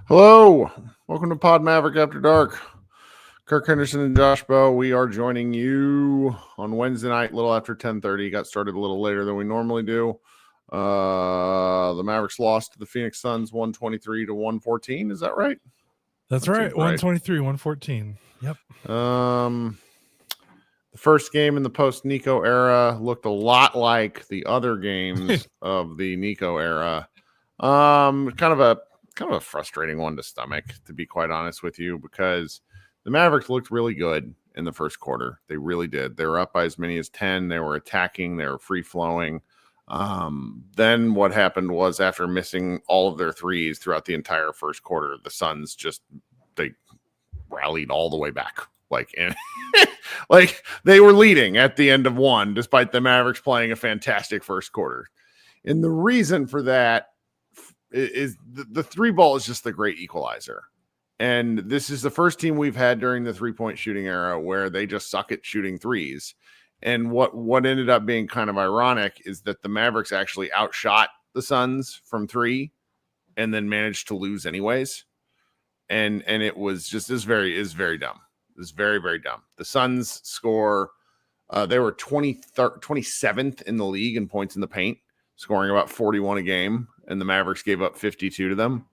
Hello, welcome to Pod Maverick After Dark. Kirk, Henderson, and Josh Bowe. We are joining you on Wednesday night, a little after 10:30. Got started a little later than we normally do. The Mavericks lost to the Phoenix Suns 123-114. Is that right? That's right. 123-114. Yep. The first game in the post Nico era looked a lot like the other games of the Nico era. Kind of a frustrating one to stomach, to be quite honest with you, because the Mavericks looked really good in the first quarter. They really did. They were up by as many as 10. They were attacking. They were free-flowing. Then what happened was, after missing all of their threes throughout the entire first quarter, the Suns they rallied all the way back. Like they were leading at the end of one, despite the Mavericks playing a fantastic first quarter. And the reason for that is the three ball is just the great equalizer. And this is the first team we've had during the 3-point shooting era where they just suck at shooting threes. And what ended up being kind of ironic is that the Mavericks actually outshot the Suns from three and then managed to lose anyways. And it was just very dumb. It's very, very dumb. The Suns score, they were 27th in the league in points in the paint, scoring about 41 a game, and the Mavericks gave up 52 to them.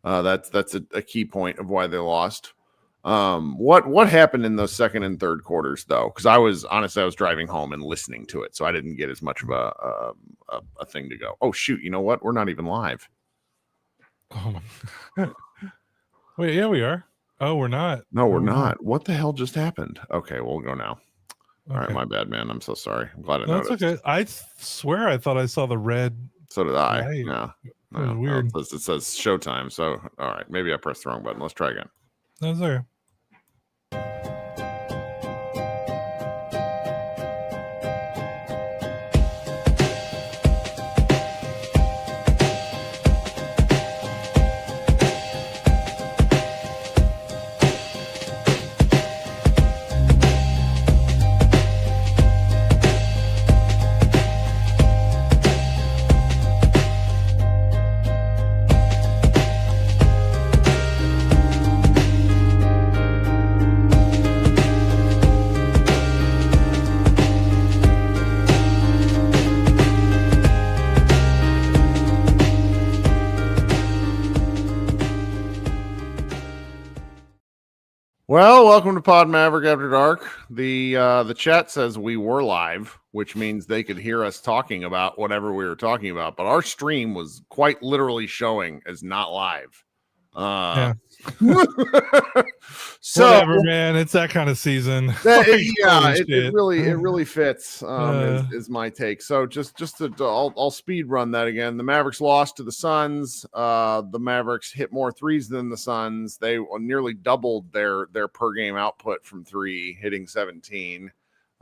That's a key point of why they lost. What happened in those second and third quarters, though? Because I was driving home and listening to it, so I didn't get as much of a thing to go. Oh shoot! You know what? We're not even live. Oh. Wait, yeah, we are. Oh, we're not. No, we're not. What the hell just happened? Okay, we'll go now. All right, my bad, man. I'm so sorry. I'm glad I noticed. That's okay. I swear I thought I saw the red. So did I. Light. No, weird. It says showtime. So, all right, maybe I pressed the wrong button. Let's try again. That's okay. Well, welcome to Pod Maverick After Dark. The chat says we were live, which means they could hear us talking about whatever we were talking about, but our stream was quite literally showing as not live. Yeah. So whatever, man. It's that kind of season. It really fits. Is my take. So I'll speed run that again. The Mavericks lost to the Suns. The Mavericks hit more threes than the Suns. They nearly doubled their per game output from three, hitting 17,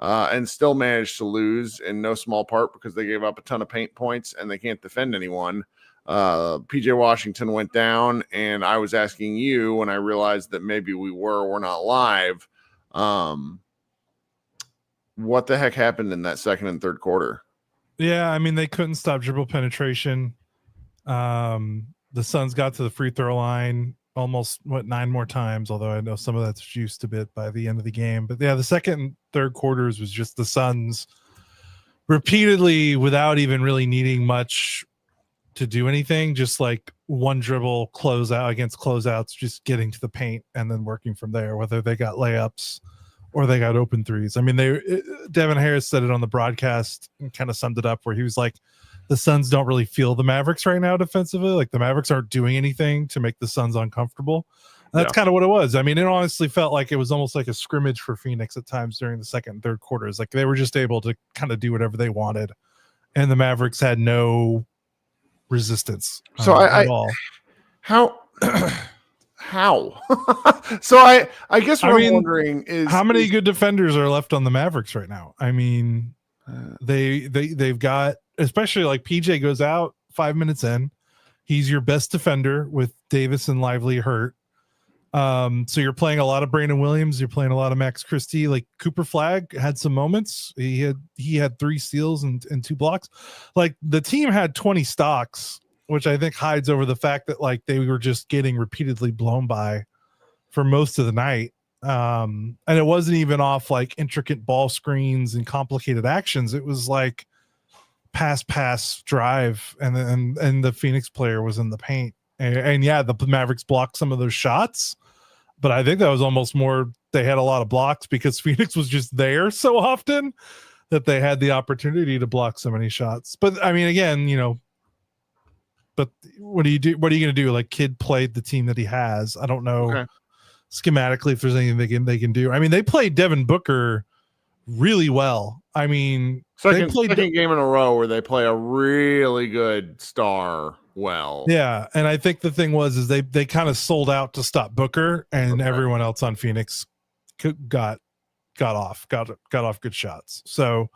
and still managed to lose in no small part because they gave up a ton of paint points and they can't defend anyone. PJ Washington went down, and I was asking you when I realized that maybe we're not live. What the heck happened in that second and third quarter? Yeah, I mean, they couldn't stop dribble penetration. The Suns got to the free throw line almost 9 more times, although I know some of that's juiced a bit by the end of the game. But yeah, the second and third quarters was just the Suns repeatedly, without even really needing much to do anything, just like one dribble closeout against closeouts, just getting to the paint and then working from there, whether they got layups or they got open threes. I mean, Devin Harris said it on the broadcast and kind of summed it up where he was like, the Suns don't really feel the Mavericks right now defensively. Like the Mavericks aren't doing anything to make the Suns uncomfortable. And that's kind of what it was. I mean, it honestly felt like it was almost like a scrimmage for Phoenix at times during the second and third quarters. Like they were just able to kind of do whatever they wanted. And the Mavericks had no resistance at all. How So I guess what I'm wondering is how many good defenders are left on the Mavericks right now. I mean, they've got, especially like PJ goes out 5 minutes in, he's your best defender with Davis and Lively hurt. So you're playing a lot of Brandon Williams, you're playing a lot of Max Christie. Like Cooper Flagg had some moments. He had 3 steals and 2 blocks. Like the team had 20 stocks which I think hides over the fact that like they were just getting repeatedly blown by for most of the night. And it wasn't even off like intricate ball screens and complicated actions. It was like pass drive, and the Phoenix player was in the paint. And yeah, the Mavericks blocked some of those shots, but I think that was almost more they had a lot of blocks because Phoenix was just there so often that they had the opportunity to block so many shots. But I mean, again, but what do you do? What are you going to do? Like, Kid played the team that he has. I don't know schematically if there's anything they can do. I mean, they played Devin Booker really well. I mean, second game in a row where they play a really good star well. Yeah, and I think the thing was they kind of sold out to stop Booker, and everyone else on Phoenix got off good shots. So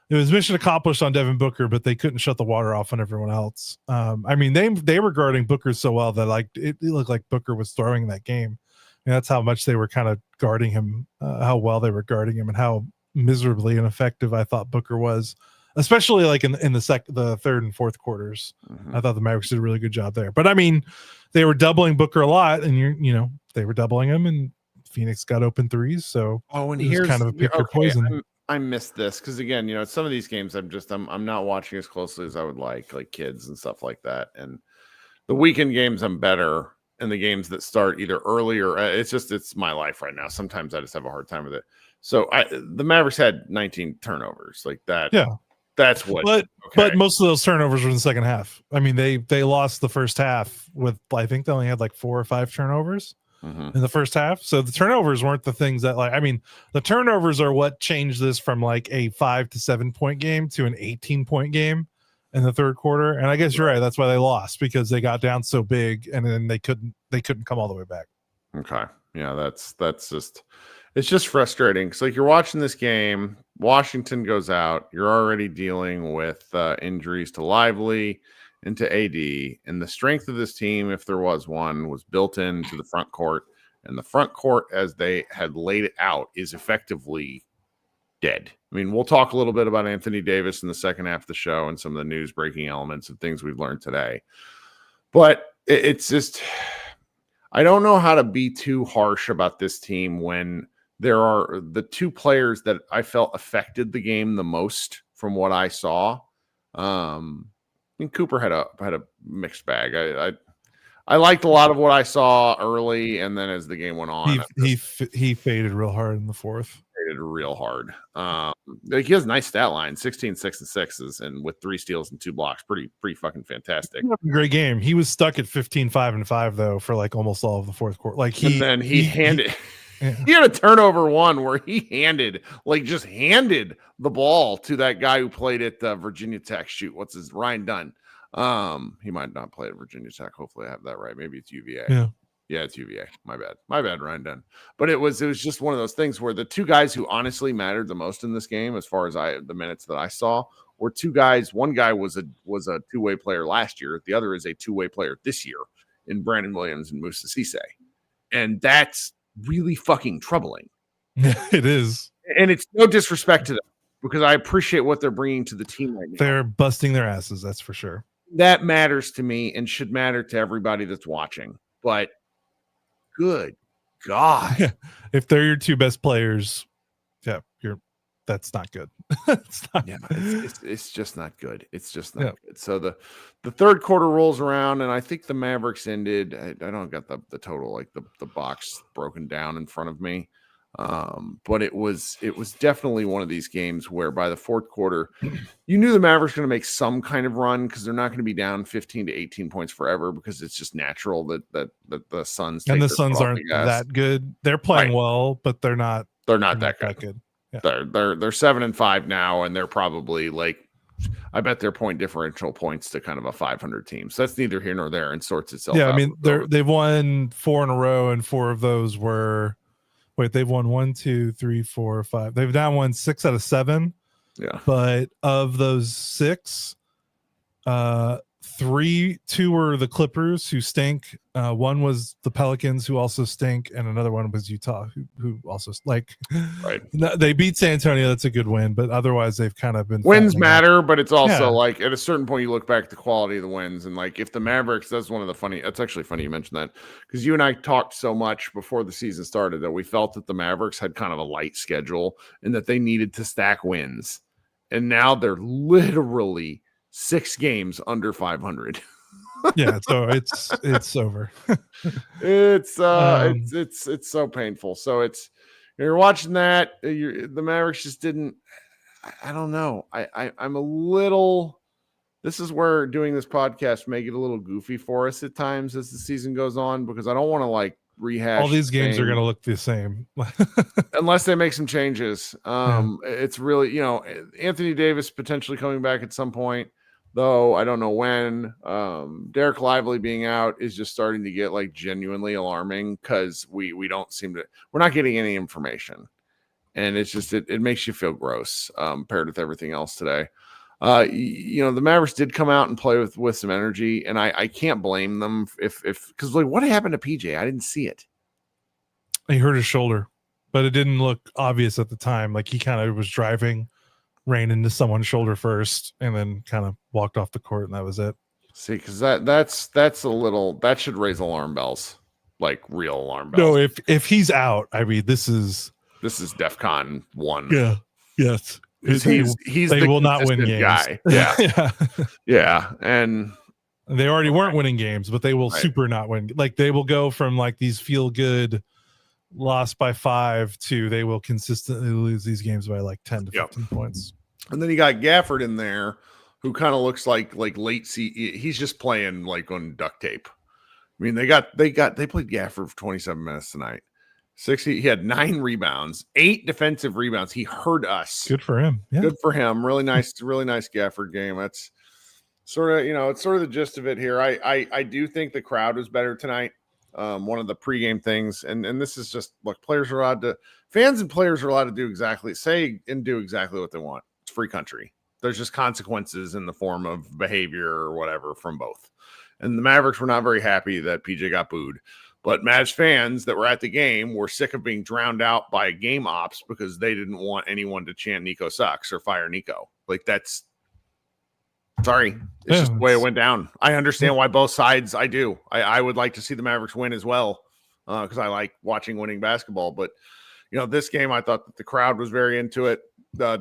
it was mission accomplished on Devin Booker, but they couldn't shut the water off on everyone else. I mean, they were guarding Booker so well that like it looked like Booker was throwing that game. And that's how much they were kind of guarding him, how well they were guarding him, and how miserably ineffective I thought Booker was, especially like in the third and fourth quarters. I thought the Mavericks did a really good job there. But I mean, they were doubling Booker a lot, and they were doubling him, and Phoenix got open threes. So and here's kind of a pick your poison. I missed this because again, some of these games I'm not watching as closely as I would like kids and stuff like that. And the weekend games I'm better, and the games that start either early or it's my life right now. Sometimes I just have a hard time with it. So the Mavericks had 19 turnovers like that. Yeah. That's what. But most of those turnovers were in the second half. I mean, they lost the first half with, I think they only had like 4 or 5 turnovers in the first half. So the turnovers weren't the things that the turnovers are what changed this from like a 5 to 7 point game to an 18-point game in the third quarter. And I guess you're right. That's why they lost, because they got down so big and then they couldn't come all the way back. Okay. Yeah. That's just, it's just frustrating. Cause like you're watching this game, Washington goes out, you're already dealing with injuries to Lively and to AD, and the strength of this team, if there was one, was built into the front court, and the front court as they had laid it out is effectively dead. I mean, we'll talk a little bit about Anthony Davis in the second half of the show and some of the news breaking elements and things we've learned today. But it's just, I don't know how to be too harsh about this team when there are the 2 players that I felt affected the game the most from what I saw. I mean, Cooper had a mixed bag. I liked a lot of what I saw early, and then as the game went on, he faded real hard in the fourth. Faded real hard. He has a nice stat line: 16, 6, and 6s, and with 3 steals and 2 blocks, pretty fucking fantastic. Great game. He was stuck at 15, 5, and 5 though for like almost all of the fourth quarter. Like he handed. He had a turnover one where he handed the ball to that guy who played at Virginia Tech. Ryan Dunn. He might not play at Virginia Tech. Hopefully I have that right. Maybe it's UVA. Yeah, it's UVA. My bad, Ryan Dunn. But it was just one of those things where the 2 guys who honestly mattered the most in this game, as far as the minutes that I saw, were 2 guys. One guy was a 2-way player last year. The other is a 2-way player this year in Brandon Williams and Moussa Cisse. And that's really fucking troubling. It is. And it's no disrespect to them, because I appreciate what they're bringing to the team right now. They're busting their asses, that's for sure. That matters to me and should matter to everybody that's watching. But good God. If they're your 2 best players, that's not good. It's not it's just not good. It's just not good. So the third quarter rolls around, and I think the Mavericks ended. I don't got the total, like the box broken down in front of me. But it was definitely one of these games where by the fourth quarter, you knew the Mavericks were going to make some kind of run, because they're not going to be down 15 to 18 points forever, because it's just natural that the Suns aren't that good. They're playing well, but they're not that good. Yeah. They're 7-5 now, and they're probably like, I bet their point differential points to kind of a 500 team. So that's neither here nor there, and sorts itself out. Yeah, I mean, they've won 4 in a row, and 4 of those were. Wait, they've won 1, 2, 3, 4, 5. They've now won 6 out of 7. Yeah. But of those 6, two were the Clippers, who stink. One was the Pelicans, who also stink, and another one was Utah, who also like. Right. They beat San Antonio. That's a good win, but otherwise they've kind of been wins matter, but it's also Yeah. like at a certain point you look back at the quality of the wins, and like if the Mavericks, that's one of the funny. It's actually funny you mentioned that because you and I talked so much before the season started that we felt that the Mavericks had kind of a light schedule and that they needed to stack wins, and now they're literally 6 games under 500. Yeah, so it's over. It's so painful. So it's you're watching that. The Mavericks just didn't. I don't know. I'm a little. This is where doing this podcast may get a little goofy for us at times as the season goes on because I don't want to like rehash. All these games are going to look the same unless they make some changes. It's really Anthony Davis potentially coming back at some point. Though I don't know when. Derek Lively being out is just starting to get like genuinely alarming because we don't seem to. We're not getting any information, and it's just it makes you feel gross paired with everything else today. The Mavericks did come out and play with some energy, and I can't blame them if because like what happened to PJ? I didn't see it. He hurt his shoulder, but it didn't look obvious at the time. Like he kind of was driving. Ran into someone's shoulder first and then kind of walked off the court, and that was it. See, because that's a little that should raise alarm bells, like real alarm bells. No, if he's out, I mean this is DEFCON 1. Yeah, yes. He's they the will not win games. Guy. Yeah, yeah, and they already weren't winning games, but they will super not win. Like they will go from like these feel good. Lost by 5 to they will consistently lose these games by like 10 to 15 points. And then you got Gafford in there who kind of looks like late he's just playing like on duct tape. I mean, they played Gafford for 27 minutes tonight. He had 9 rebounds, 8 defensive rebounds. He hurt us. Good for him. Yeah. Good for him. Really nice Gafford game. That's sort of, it's sort of the gist of it here. I do think the crowd was better tonight. One of the pregame things, and this is just look, fans and players are allowed to do exactly what they want. It's free country. There's just consequences in the form of behavior or whatever from both. And the Mavericks were not very happy that PJ got booed, but Mavs fans that were at the game were sick of being drowned out by game ops because they didn't want anyone to chant Nico sucks or fire Nico. Like that's. Sorry, it's just the way it went down. I understand why both sides. I do. I would like to see the Mavericks win as well because I like watching winning basketball. But this game, I thought that the crowd was very into it,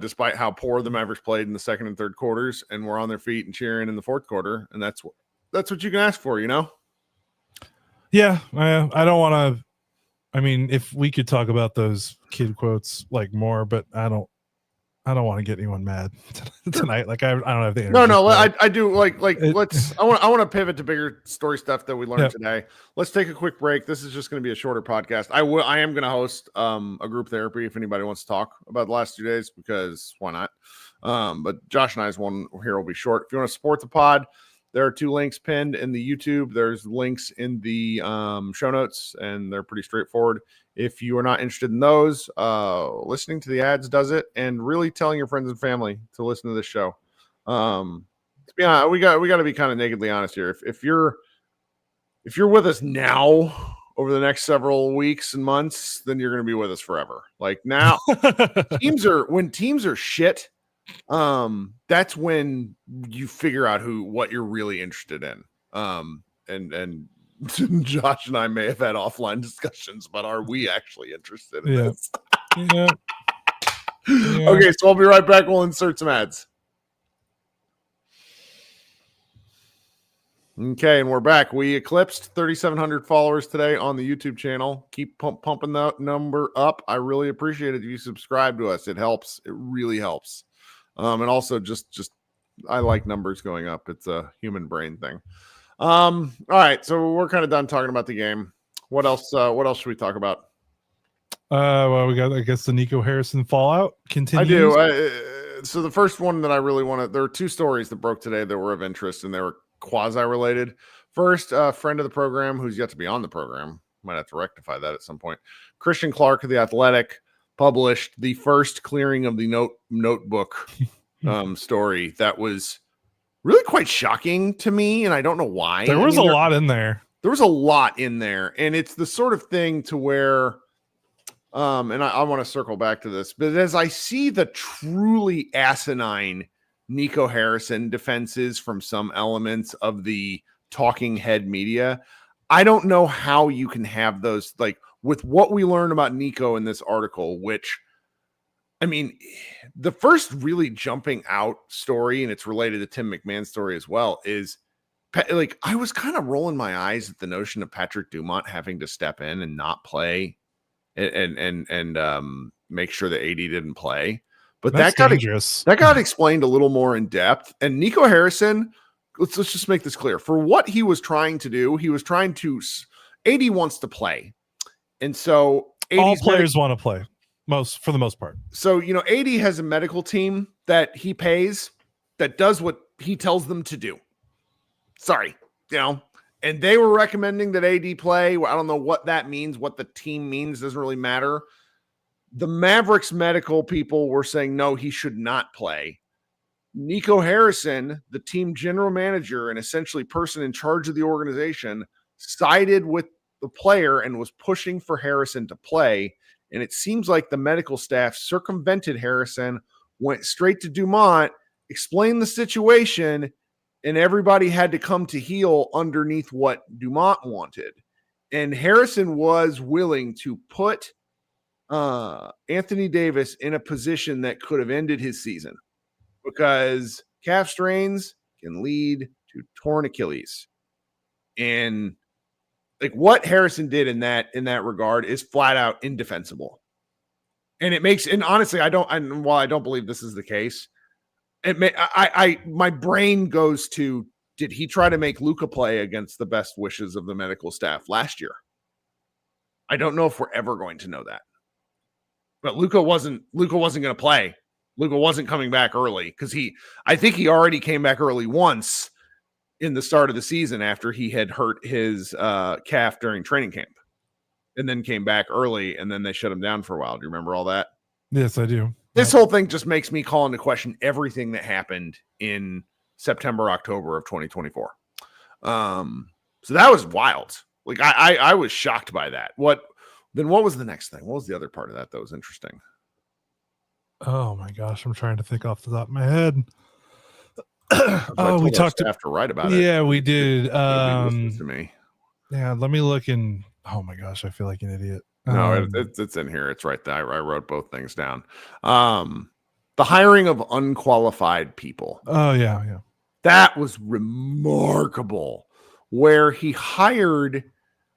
despite how poor the Mavericks played in the second and third quarters, and were on their feet and cheering in the fourth quarter. And that's what you can ask for, Yeah, I don't want to. I mean, if we could talk about those kid quotes like more, but I don't want to get anyone mad tonight. Like I don't have the energy. No. I do like let's. I want to pivot to bigger story stuff that we learned today. Let's take a quick break. This is just going to be a shorter podcast. I am going to host a group therapy if anybody wants to talk about the last 2 days because why not? But Josh and I's one here will be short. If you want to support the pod, there are 2 links pinned in the YouTube. There's links in the show notes, and they're pretty straightforward. If you are not interested in those, listening to the ads does it, and really telling your friends and family to listen to this show. To be honest, we got to be kind of nakedly honest here. If you're with us now over the next several weeks and months, then you're going to be with us forever. Like now, when teams are shit, that's when you figure out what you're really interested in. And Josh and I may have had offline discussions, but are we actually interested in this? Yeah. Okay, so I'll be right back. We'll insert some ads. Okay, and we're back. We eclipsed 3,700 followers today on the YouTube channel. Keep pumping that number up. I really appreciate it if you subscribe to us. It helps. It really helps. And also just I like numbers going up. It's a human brain thing. All right, so we're kind of done talking about the game. What else should we talk about? Well, we got, I guess, the Nico Harrison fallout continues. I do. So the first one that I really want to, there were 2 stories that broke today that were of interest, and they were quasi-related. First, a friend of the program who's yet to be on the program, might have to rectify that at some point. Christian Clark of The Athletic published the first clearing of the notebook story that was really quite shocking to me, and I don't know why. There was a lot in there. There was a lot in there, and it's the sort of thing to where, and I want to circle back to this, but as I see the truly asinine Nico Harrison defenses from some elements of the talking head media, I don't know how you can have those, like, with what we learned about Nico in this article, which, I mean, the first really jumping out story, and it's related to Tim McMahon's story as well, is like, I was kind of rolling my eyes at the notion of Patrick Dumont having to step in and not play and make sure that AD didn't play. But That's dangerous. That got explained a little more in depth. And Nico Harrison, let's just make this clear. For what he was trying to do, AD wants to play. And so all players want to play, for the most part. So, AD has a medical team that he pays that does what he tells them to do. Sorry, and they were recommending that AD play. I don't know what that means, what the team means, doesn't really matter. The Mavericks medical people were saying, no, he should not play. Nico Harrison, the team general manager and essentially person in charge of the organization, sided with the player and was pushing for Harrison to play. And it seems like the medical staff circumvented Harrison, went straight to Dumont, explained the situation, and everybody had to come to heel underneath what Dumont wanted. And Harrison was willing to put Anthony Davis in a position that could have ended his season, because calf strains can lead to torn Achilles. And like, what Harrison did in that regard is flat out indefensible. And honestly, while I don't believe this is the case, my brain goes to, did he try to make Luka play against the best wishes of the medical staff last year? I don't know if we're ever going to know that. But Luka wasn't going to play. Luka wasn't coming back early, because I think he already came back early once in the start of the season after he had hurt his calf during training camp, and then came back early, and then they shut him down for a while. Do you remember all that? Yes, I do. This whole thing just makes me call into question everything that happened in September, October of 2024. So that was wild. Like, I was shocked by that. What was the next thing? What was the other part of that was interesting? Oh my gosh, I'm trying to think off the top of my head. We talked to write about it. Yeah, we did. To me. Yeah, let me look in. Oh my gosh, I feel like an idiot. No, it's in here. It's right there. I wrote both things down. The hiring of unqualified people. Oh yeah. That was remarkable. Where he hired,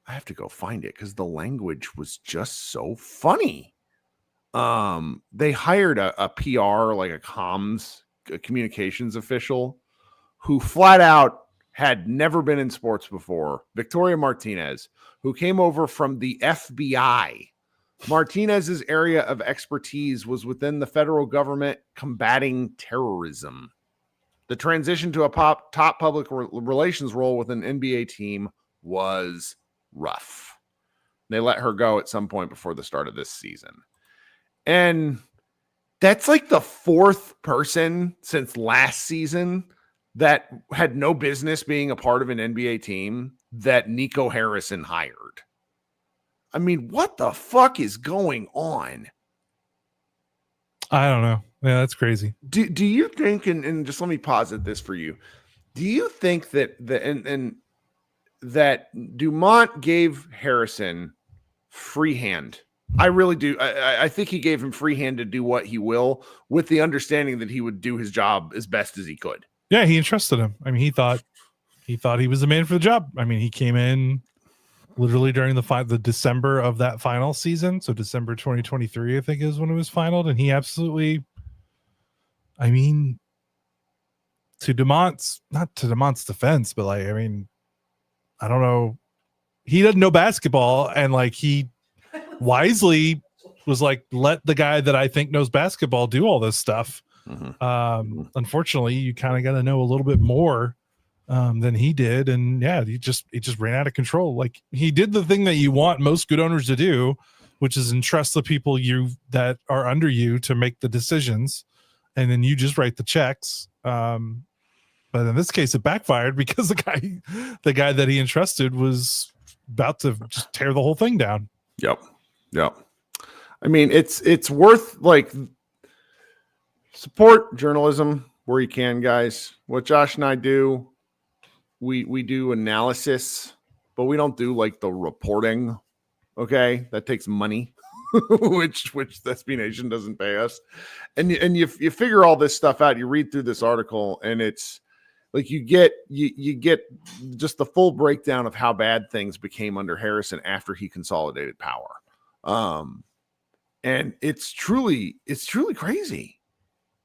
I have to go find it because the language was just so funny. They hired a PR, like a communications official, who flat out had never been in sports before, Victoria Martinez, who came over from the FBI. Martinez's area of expertise was within the federal government combating terrorism. The transition to a top public relations role with an NBA team was rough. They let her go at some point before the start of this season. And that's like the fourth person since last season that had no business being a part of an NBA team that Nico Harrison hired. I mean, what the fuck is going on? I don't know. Yeah, that's crazy. Do you think, and just let me posit this for you, do you think that that Dumont gave Harrison free hand? I really do. I think he gave him free hand to do what he will, with the understanding that he would do his job as best as he could. Yeah, he entrusted him. I mean, he thought he was the man for the job. I mean, he came in literally during the December of that final season. So December 2023, I think, is when it was finaled. And he absolutely, I mean, not to Dumont's defense, but like, I mean, I don't know. He doesn't know basketball. And like, he wisely was like, let the guy that I think knows basketball do all this stuff. Mm-hmm. Unfortunately, you kind of got to know a little bit more than he did, and yeah, he just ran out of control. Like, he did the thing that you want most good owners to do, which is entrust the people that are under you to make the decisions, and then you just write the checks. But in this case, it backfired because the guy that he entrusted was about to just tear the whole thing down. Yep. I mean, it's worth like support journalism where you can, guys. What Josh and I do, we do analysis, but we don't do like the reporting. Okay, that takes money, which the SB Nation doesn't pay us. And you figure all this stuff out. You read through this article, and it's like you get just the full breakdown of how bad things became under Harrison after he consolidated power. And it's truly crazy.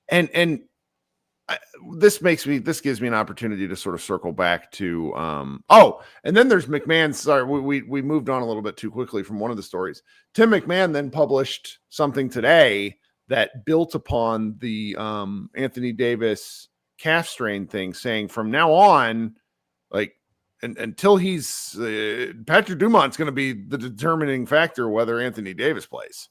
And this gives me an opportunity to sort of circle back to and then there's McMahon. Sorry, we moved on a little bit too quickly from one of the stories. Tim McMahon then published something today that built upon the Anthony Davis calf strain thing, saying from now on, like until he's Patrick Dumont's going to be the determining factor whether Anthony Davis plays.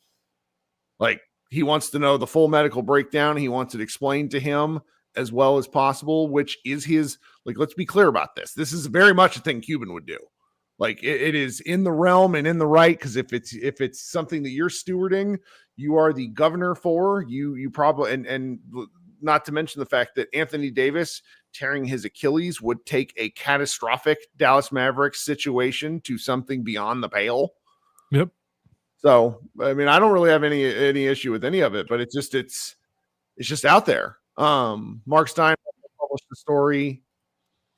Like, he wants to know the full medical breakdown. He wants it explained to him as well as possible, which is his, like, let's be clear about this. This is very much a thing Cuban would do. Like, it is in the realm and in the right, because if it's something that you're stewarding, you are the governor for, you probably, and not to mention the fact that Anthony Davis tearing his Achilles would take a catastrophic Dallas Mavericks situation to something beyond the pale. Yep. So, I mean, I don't really have any issue with any of it, but it's just out there. Mark Stein published a story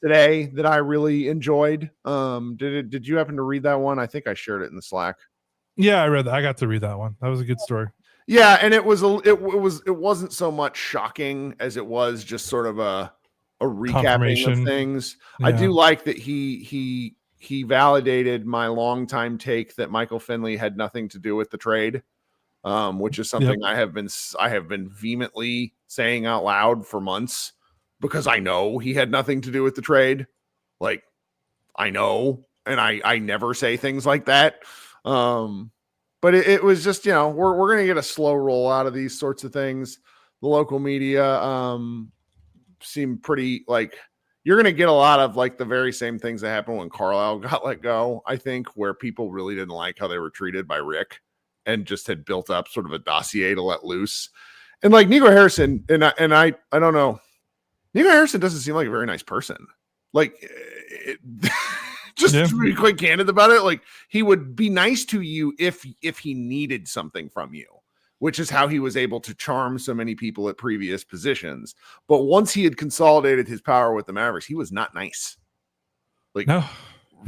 today that I really enjoyed. Did you happen to read that one? I think I shared it in the Slack. Yeah, I read that. I got to read that one. That was a good story. Yeah, and it wasn't so much shocking as it was just sort of a recapping of things. Yeah. I do like that he validated my longtime take that Michael Finley had nothing to do with the trade, which is something I have been vehemently saying out loud for months, because I know he had nothing to do with the trade. Like, I know, and I never say things like that. But it was just, we're going to get a slow roll out of these sorts of things. The local media seem pretty, like, you're going to get a lot of like the very same things that happened when Carlisle got let go, I think, where people really didn't like how they were treated by Rick and just had built up sort of a dossier to let loose. And like Nico Harrison, and I don't know, Nico Harrison doesn't seem like a very nice person. Like, to be quite candid about it, like, he would be nice to you if he needed something from you, which is how he was able to charm so many people at previous positions. But once he had consolidated his power with the Mavericks, he was not nice. Like, no,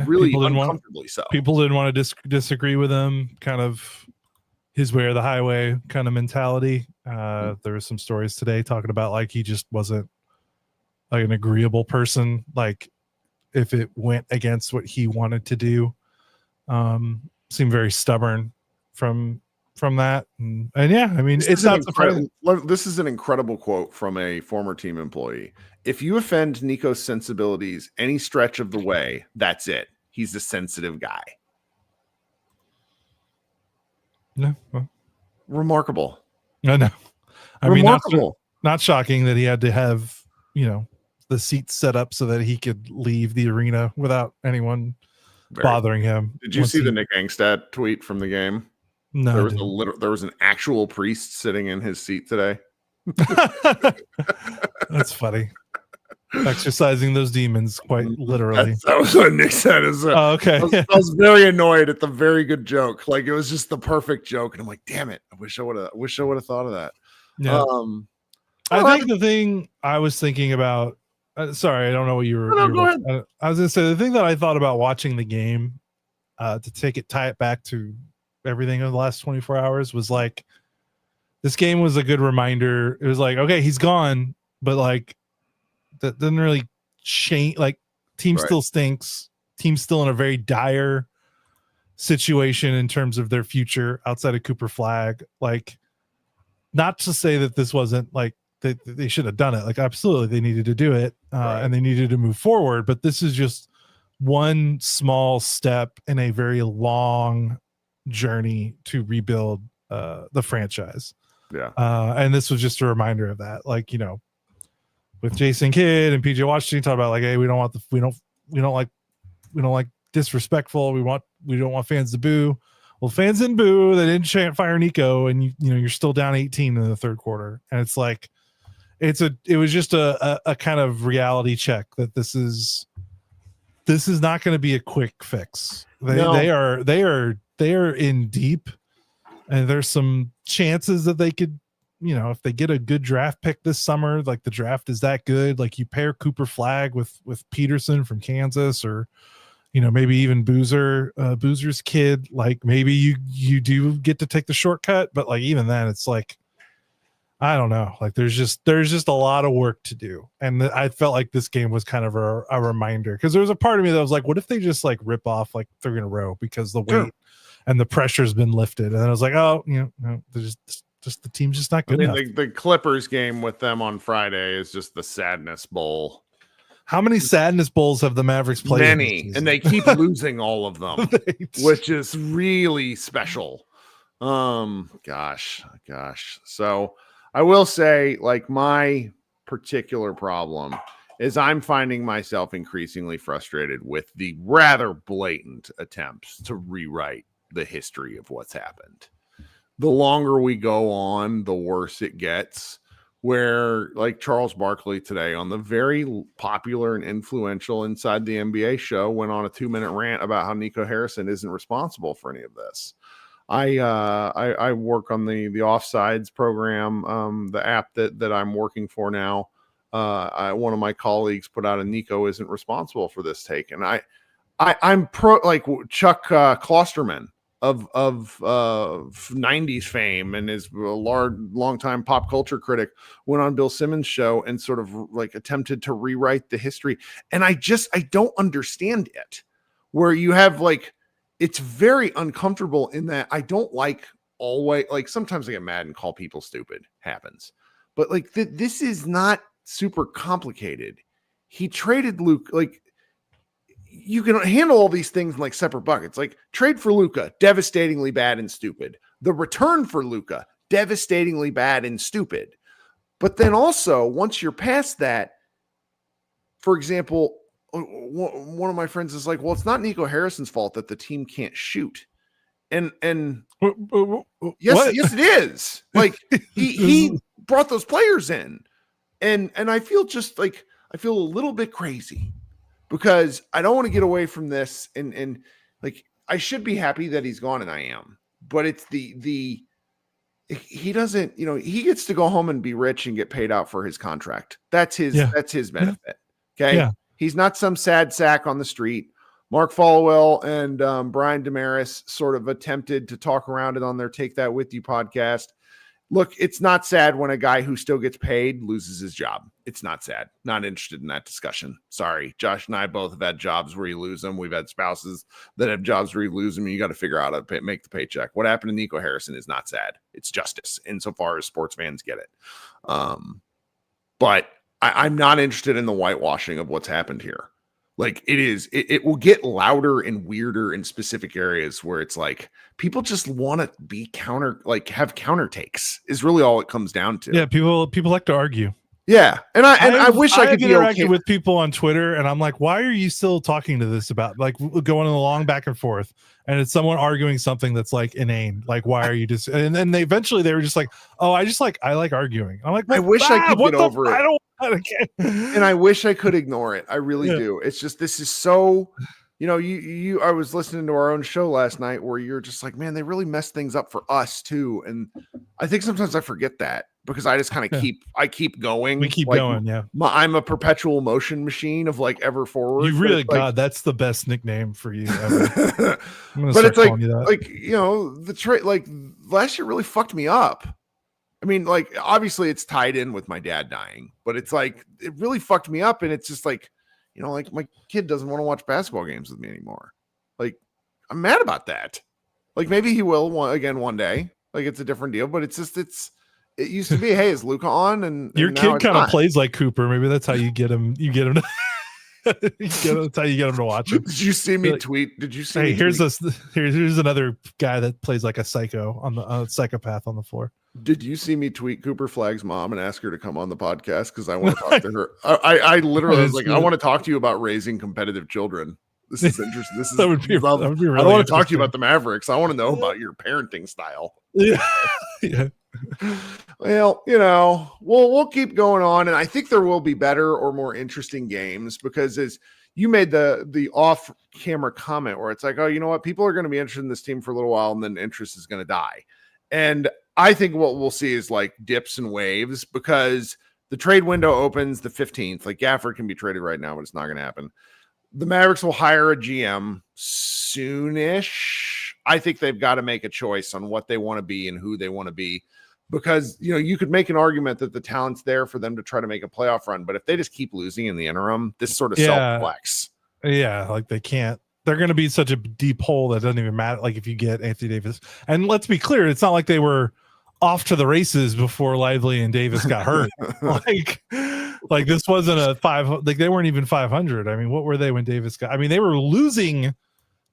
really uncomfortably so. People didn't want to disagree with him, kind of his way or the highway kind of mentality. There were some stories today talking about, like, he just wasn't like an agreeable person. Like, if it went against what he wanted to do, seemed very stubborn from that. And yeah, I mean, it's not surprising. This is an incredible quote from a former team employee. If you offend Nico's sensibilities any stretch of the way, that's it. He's a sensitive guy. No, well, remarkable. I know. I remarkable. mean, not shocking that he had to have, the seats set up so that he could leave the arena without anyone bothering him. Did you see the Nick Angstad tweet from the game? No, there was an actual priest sitting in his seat today. That's funny. Exercising those demons, quite literally. That was what Nick said. Okay. I was very annoyed at the very good joke. Like, it was just the perfect joke, and I'm like, damn it! I wish I would have thought of that. Yeah. I think the thing I was thinking about. Sorry, I don't know what you were. Go ahead. I was going to say the thing that I thought about watching the game, to tie it back to everything in the last 24 hours, was like, this game was a good reminder. It was like, okay, he's gone, but like, that doesn't really change. Like, team still stinks. Team's still in a very dire situation in terms of their future outside of Cooper Flag. Like, not to say that this wasn't like they should have done it. Like, absolutely, they needed to do it, and they needed to move forward. But this is just one small step in a very long journey to rebuild the franchise. Yeah. And this was just a reminder of that. Like, with Jason Kidd and PJ Washington talk about like, hey, we don't like disrespectful. We don't want fans to boo. Well, fans didn't boo. They didn't chant fire Nico, and you're still down 18 in the third quarter, and it's like it was just a kind of reality check that this is not going to be a quick fix. They are in deep, and there's some chances that they could, if they get a good draft pick this summer, like the draft is that good, like you pair Cooper Flagg with Peterson from Kansas, or maybe even Boozer's kid, like maybe you do get to take the shortcut, but like even then it's like, I don't know, like there's just a lot of work to do. And I felt like this game was kind of a reminder, because there was a part of me that was like, what if they just like rip off like 3 in a row because the weight and the pressure's been lifted? And then I was like, oh, no, just the team's just not good enough. The Clippers game with them on Friday is just the sadness bowl. How many sadness bowls have the Mavericks played? Many, and they keep losing all of them, which is really special. Gosh. So I will say, like, my particular problem is I'm finding myself increasingly frustrated with the rather blatant attempts to rewrite the history of what's happened. The longer we go on, the worse it gets. Where, like Charles Barkley today on the very popular and influential Inside the NBA show, went on a 2-minute rant about how Nico Harrison isn't responsible for any of this. I work on the Offsides program, the app that I'm working for now. One of my colleagues put out a Nico isn't responsible for this take, and I'm pro, like Chuck Klosterman of 90s fame and is a long-time pop culture critic, went on Bill Simmons' show and sort of like attempted to rewrite the history. And I don't understand it, where you have like, it's very uncomfortable in that I don't like always, like sometimes I get mad and call people stupid, happens. But like this is not super complicated. He traded Luke, like, you can handle all these things in like separate buckets. Like trade for Luka, devastatingly bad and stupid. The return for Luka, devastatingly bad and stupid. But then also, once you're past that, for example, one of my friends is like, well, it's not Nico Harrison's fault that the team can't shoot. And yes, it is. Like he brought those players in. And I feel a little bit crazy, because I don't want to get away from this, and like I should be happy that he's gone, and I am, but it's he doesn't, he gets to go home and be rich and get paid out for his contract. That's his benefit. Okay. Yeah. He's not some sad sack on the street. Mark Followell and Brian Damaris sort of attempted to talk around it on their Take That With You podcast. Look, it's not sad when a guy who still gets paid loses his job. It's not sad. Not interested in that discussion. Sorry. Josh and I both have had jobs where you lose them. We've had spouses that have jobs where you lose them, and you got to figure out how to make the paycheck. What happened to Nico Harrison is not sad. It's justice insofar as sports fans get it. But I'm not interested in the whitewashing of what's happened here. Like it will get louder and weirder in specific areas where it's like people just want to be have counter takes is really all it comes down to. Yeah, people like to argue. Yeah, and I wish I could interact with people on Twitter, and I'm like, why are you still talking to this about, like, going along back and forth? And it's someone arguing something that's like inane. Like, why are you just? And then they were just like, oh, I like arguing. I'm like, I wish I could get over it. I don't want to. And I wish I could ignore it. I really do. It's just, this is so, I was listening to our own show last night where you're just like, man, they really messed things up for us too. And I think sometimes I forget that, because I just kind of keep going. We keep going. Yeah. I'm a perpetual motion machine of like ever forward. You really, God, that's the best nickname for you ever. But it's like the trade, like last year really fucked me up. I mean, like, obviously it's tied in with my dad dying, but it's like, it really fucked me up. And it's just like, like my kid doesn't want to watch basketball games with me anymore. Like, I'm mad about that. Like, maybe he will one day. Like, it's a different deal, but it's just, it used to be, hey, is Luka on? And your kid kind of plays like Cooper. Maybe that's how you get him. You get him. That's how you get him to watch him. Did you see me tweet? Did you see? Hey, here's another guy that plays like a psycho on the psychopath on the floor. Did you see me tweet Cooper Flagg's mom and ask her to come on the podcast? Because I want to talk to her. I literally was like, I want to talk to you about raising competitive children. This is interesting. This is that would be really I don't want to talk to you about the Mavericks. I want to know about your parenting style. Yeah. Yeah. Well, we'll keep going on, and I think there will be better or more interesting games because as you made the off-camera comment where it's like, oh, you know what? People are going to be interested in this team for a little while, and then interest is going to die. And I think what we'll see is like dips and waves because the trade window opens the 15th. Like Gafford can be traded right now, but it's not going to happen. The Mavericks will hire a GM soonish. I think they've got to make a choice on what they want to be and who they want to be because, you could make an argument that the talent's there for them to try to make a playoff run. But if they just keep losing in the interim, this sort of self-flex. Yeah, like they can't. They're going to be such a deep hole that doesn't even matter. Like if you get Anthony Davis. And let's be clear, it's not like they were off to the races before Lively and Davis got hurt. like this wasn't a 5, like they weren't even 500. I mean, what were they when Davis got? I mean, they were losing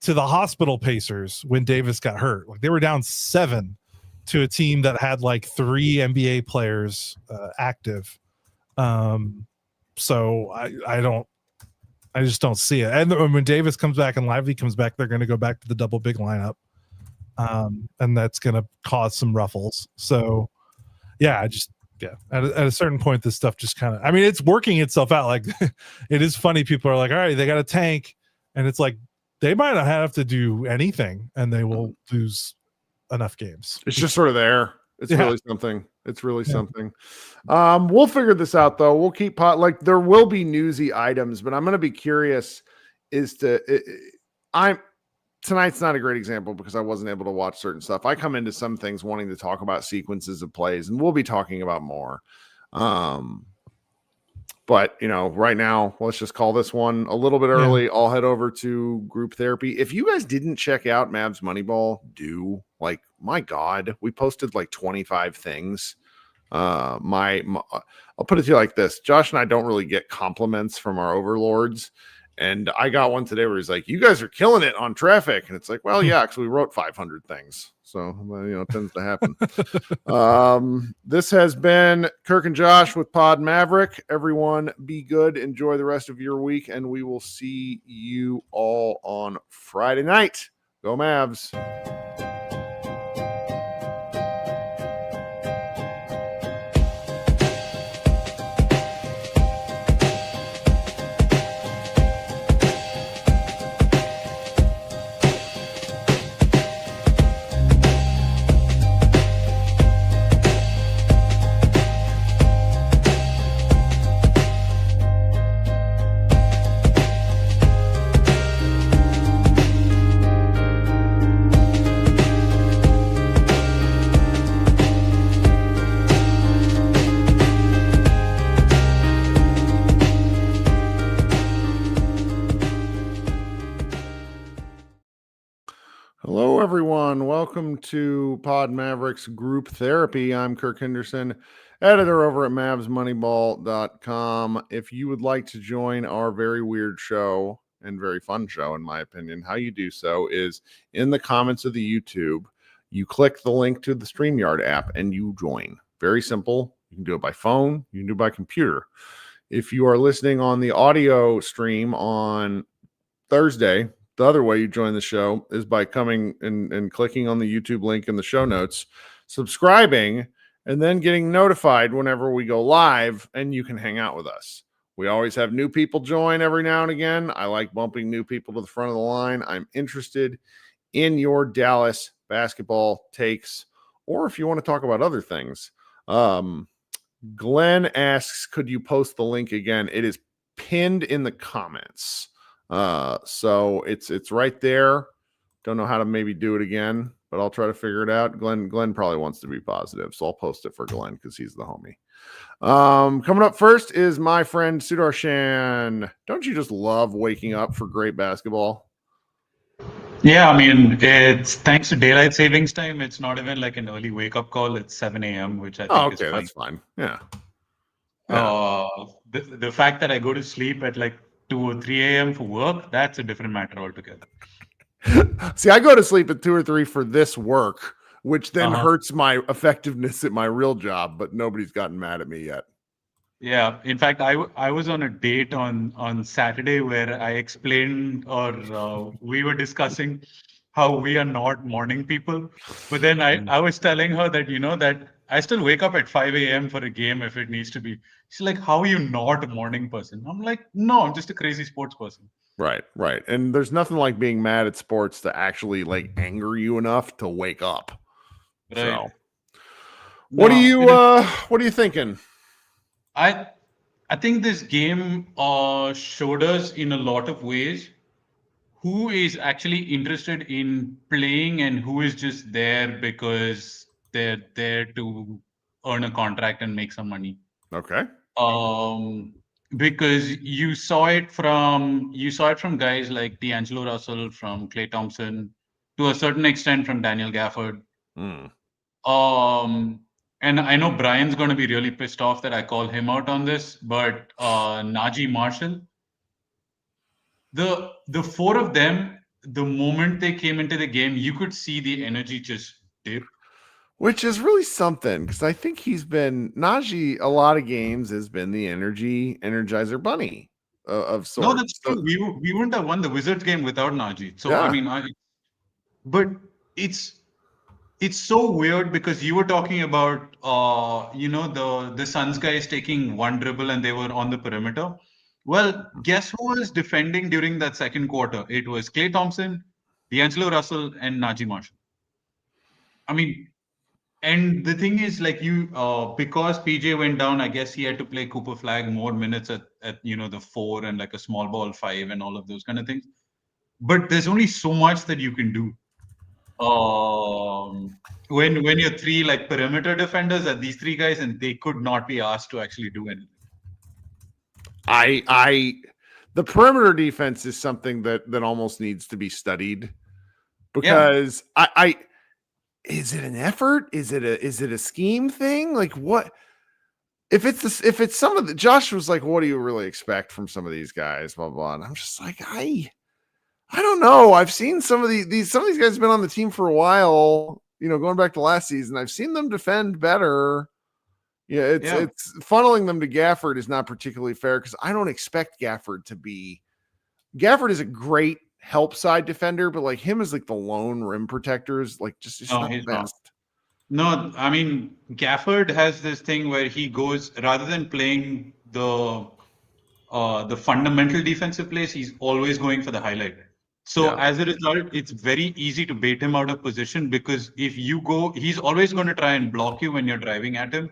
to the hospital Pacers when Davis got hurt. Like they were down 7 to a team that had like 3 NBA players active. So I just don't see it. And when Davis comes back and Lively comes back, they're going to go back to the double big lineup. And that's going to cause some ruffles. So yeah, at a certain point, this stuff just kind of, I mean, it's working itself out. Like it is funny. People are like, all right, they got a tank. And it's like, they might not have to do anything and they will lose enough games. It's just sort of there. It's really something. It's really something. We'll figure this out though. We'll keep there will be newsy items, but I'm going to be curious tonight's not a great example because I wasn't able to watch certain stuff. I come into some things wanting to talk about sequences of plays and we'll be talking about more. But right now, let's just call this one a little bit early. I'll head over to group therapy. If you guys didn't check out Mavs Moneyball, my God, we posted like 25 things. I'll put it to you like this. Josh and I don't really get compliments from our overlords. And I got one today where he's like, you guys are killing it on traffic. And it's like, well, yeah, because we wrote 500 things. So, it tends to happen. This has been Kirk and Josh with Pod Maverick. Everyone be good. Enjoy the rest of your week. And we will see you all on Friday night. Go Mavs. Hello, everyone. Welcome to Pod Mavericks Group Therapy. I'm Kirk Henderson, editor over at MavsMoneyball.com. If you would like to join our very weird show and very fun show, in my opinion, how you do so is in the comments of the YouTube. You click the link to the StreamYard app and you join. Very simple. You can do it by phone. You can do it by computer. If you are listening on the audio stream on Thursday, the other way you join the show is by coming and clicking on the YouTube link in the show notes, subscribing, and then getting notified whenever we go live, and you can hang out with us. We always have new people join every now and again. I like bumping new people to the front of the line. I'm interested in your Dallas basketball takes, or if you want to talk about other things. Glenn asks, could you post the link again? It is pinned in the comments. So it's right there. Don't know how to maybe do it again, but I'll try to figure it out. Glenn probably wants to be positive, so I'll post it for Glenn because he's the homie. Coming up first is my friend Sudarshan. Don't you just love waking up for great basketball? Yeah, I mean, it's thanks to daylight savings time. It's not even like an early wake up call. It's 7 a.m., which I think is fine. That's fine. Yeah. The fact that I go to sleep at like 2 or 3 a.m. for work, that's a different matter altogether. See, I go to sleep at 2 or 3 for this work, which then hurts my effectiveness at my real job, but nobody's gotten mad at me yet. Yeah, in fact, I was on a date on Saturday where I explained, or we were discussing how we are not morning people. But then I was telling her that, that I still wake up at 5 a.m. for a game if it needs to be. She's like, how are you not a morning person? I'm like, no, I'm just a crazy sports person. Right. And there's nothing like being mad at sports to actually like anger you enough to wake up. Right. So what are you thinking? I think this game showed us in a lot of ways who is actually interested in playing and who is just there because they're there to earn a contract and make some money. Okay. Because you saw it from guys like D'Angelo Russell, from Klay Thompson, to a certain extent from Daniel Gafford. And I know Brian's going to be really pissed off that I call him out on this, but Najee Marshall, the four of them, the moment they came into the game, you could see the energy just dip. Which is really something, because I think Najee, a lot of games has been the energizer bunny of sorts. No, that's true. We wouldn't have won the Wizards game without Najee. So, yeah. I mean, but it's so weird because you were talking about, the Suns guys taking one dribble and they were on the perimeter. Well, guess who was defending during that second quarter? It was Klay Thompson, D'Angelo Russell, and Najee Marshall. I mean, and the thing is, like, because PJ went down, I guess he had to play Cooper Flag more minutes at the 4 and like a small ball 5 and all of those kind of things. But there's only so much that you can do. When you're three like perimeter defenders are these three guys, and they could not be asked to actually do anything. The perimeter defense is something that almost needs to be studied, because is it an effort? Is it a scheme thing? Like, what if it's some of the Josh was like, what do you really expect from some of these guys? Blah blah. And I'm just like, I don't know. I've seen some of these guys have been on the team for a while, going back to last season. I've seen them defend better. Yeah, it's funneling them to Gafford is not particularly fair, because I don't expect Gafford is a great help side defender, but like him as like the lone rim protector is like just not the best. No, I mean, Gafford has this thing where he goes, rather than playing the fundamental defensive plays, he's always going for the highlight. So as a result, it's very easy to bait him out of position, because if you go, he's always going to try and block you when you're driving at him,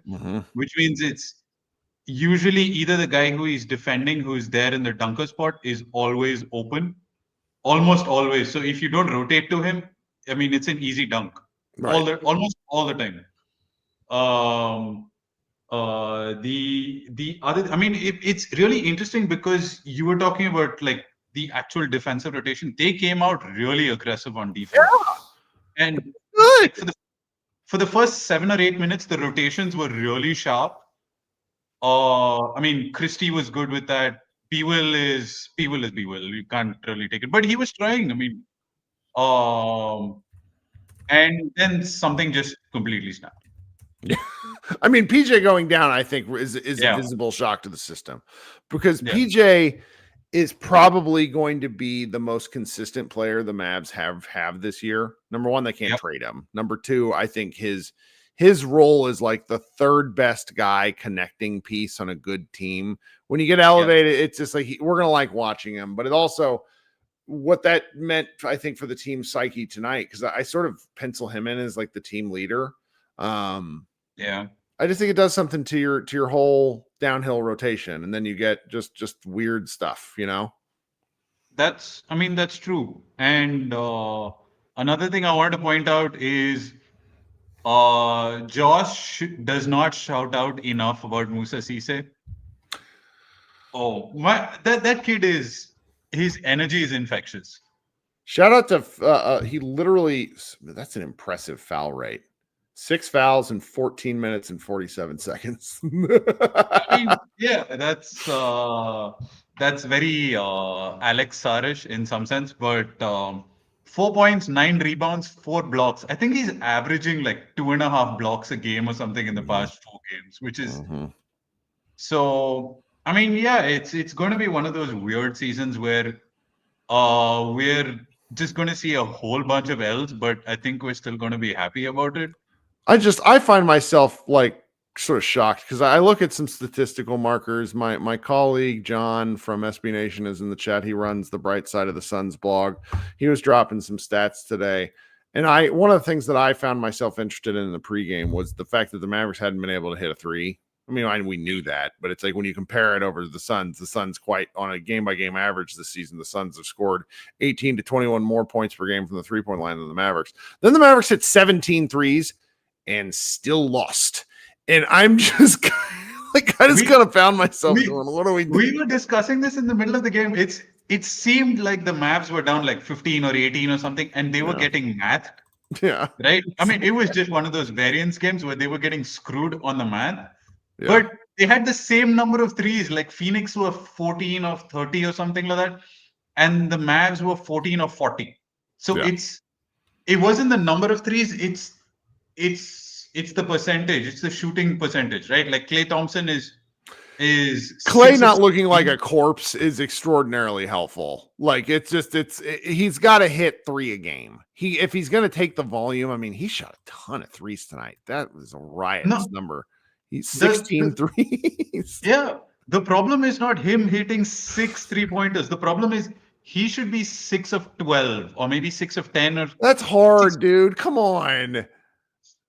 which means it's usually either the guy who is defending, who is there in the dunker spot, is always open, almost always. So if you don't rotate to him, I mean, it's an easy dunk, almost all the time. The other, I mean, it's really interesting because you were talking about like the actual defensive rotation. They came out really aggressive on defense, and like, for the first 7 or 8 minutes, the rotations were really sharp. I mean, Christie was good with that. B Will is B Will. You can't really take it, but he was trying. I mean, and then something just completely snapped. Yeah. I mean, PJ going down, I think, is a visible shock to the system, because PJ is probably going to be the most consistent player the Mavs have this year. Number one, they can't trade him. Number two, I think his role is like the third best guy connecting piece on a good team. When you get elevated, it's just like we're going to like watching him. But it also, what that meant, I think, for the team psyche tonight, because I sort of pencil him in as like the team leader. I just think it does something to your whole downhill rotation, and then you get just weird stuff, That's true. And another thing I want to point out is Josh does not shout out enough about Musa Cisse. Oh, that kid his energy is infectious. Shout out to he literally, that's an impressive foul rate. 6 fouls in 14 minutes and 47 seconds. I mean, that's very Alex Sarish in some sense, but 4 points, 9 rebounds, 4 blocks. I think he's averaging like 2.5 blocks a game or something in the past 4 games, which is so. I mean, yeah, it's going to be one of those weird seasons where we're just going to see a whole bunch of L's, but I think we're still going to be happy about it. I find myself like sort of shocked because I look at some statistical markers. My colleague John from SB Nation is in the chat. He runs the Bright Side of the Suns blog. He was dropping some stats today. And one of the things that I found myself interested in the pregame was the fact that the Mavericks hadn't been able to hit a three. I mean, we knew that, but it's like when you compare it over to the Suns quite on a game-by-game average this season, the Suns have scored 18 to 21 more points per game from the three-point line than the Mavericks. Then the Mavericks hit 17 threes and still lost. And I'm just like, I just kind of found myself going, what are we doing? We were discussing this in the middle of the game. It seemed like the Mavs were down like 15 or 18 or something, and they were getting mathed. Yeah. Right? I mean, it was just one of those variance games where they were getting screwed on the math. Yeah. But they had the same number of threes. Like Phoenix were 14 of 30 or something like that. And the Mavs were 14 of 40. So it wasn't the number of threes, it's the percentage, it's the shooting percentage, right? Like Klay Thompson is Klay not looking like a corpse is extraordinarily helpful. Like he's got to hit 3 a game. If he's going to take the volume, I mean, he shot a ton of threes tonight. That was a riotous number. He's 16 threes. Yeah. The problem is not him hitting 6 3-pointers. The problem is he should be 6 of 12 or maybe 6 of 10 or that's hard, dude. Come on.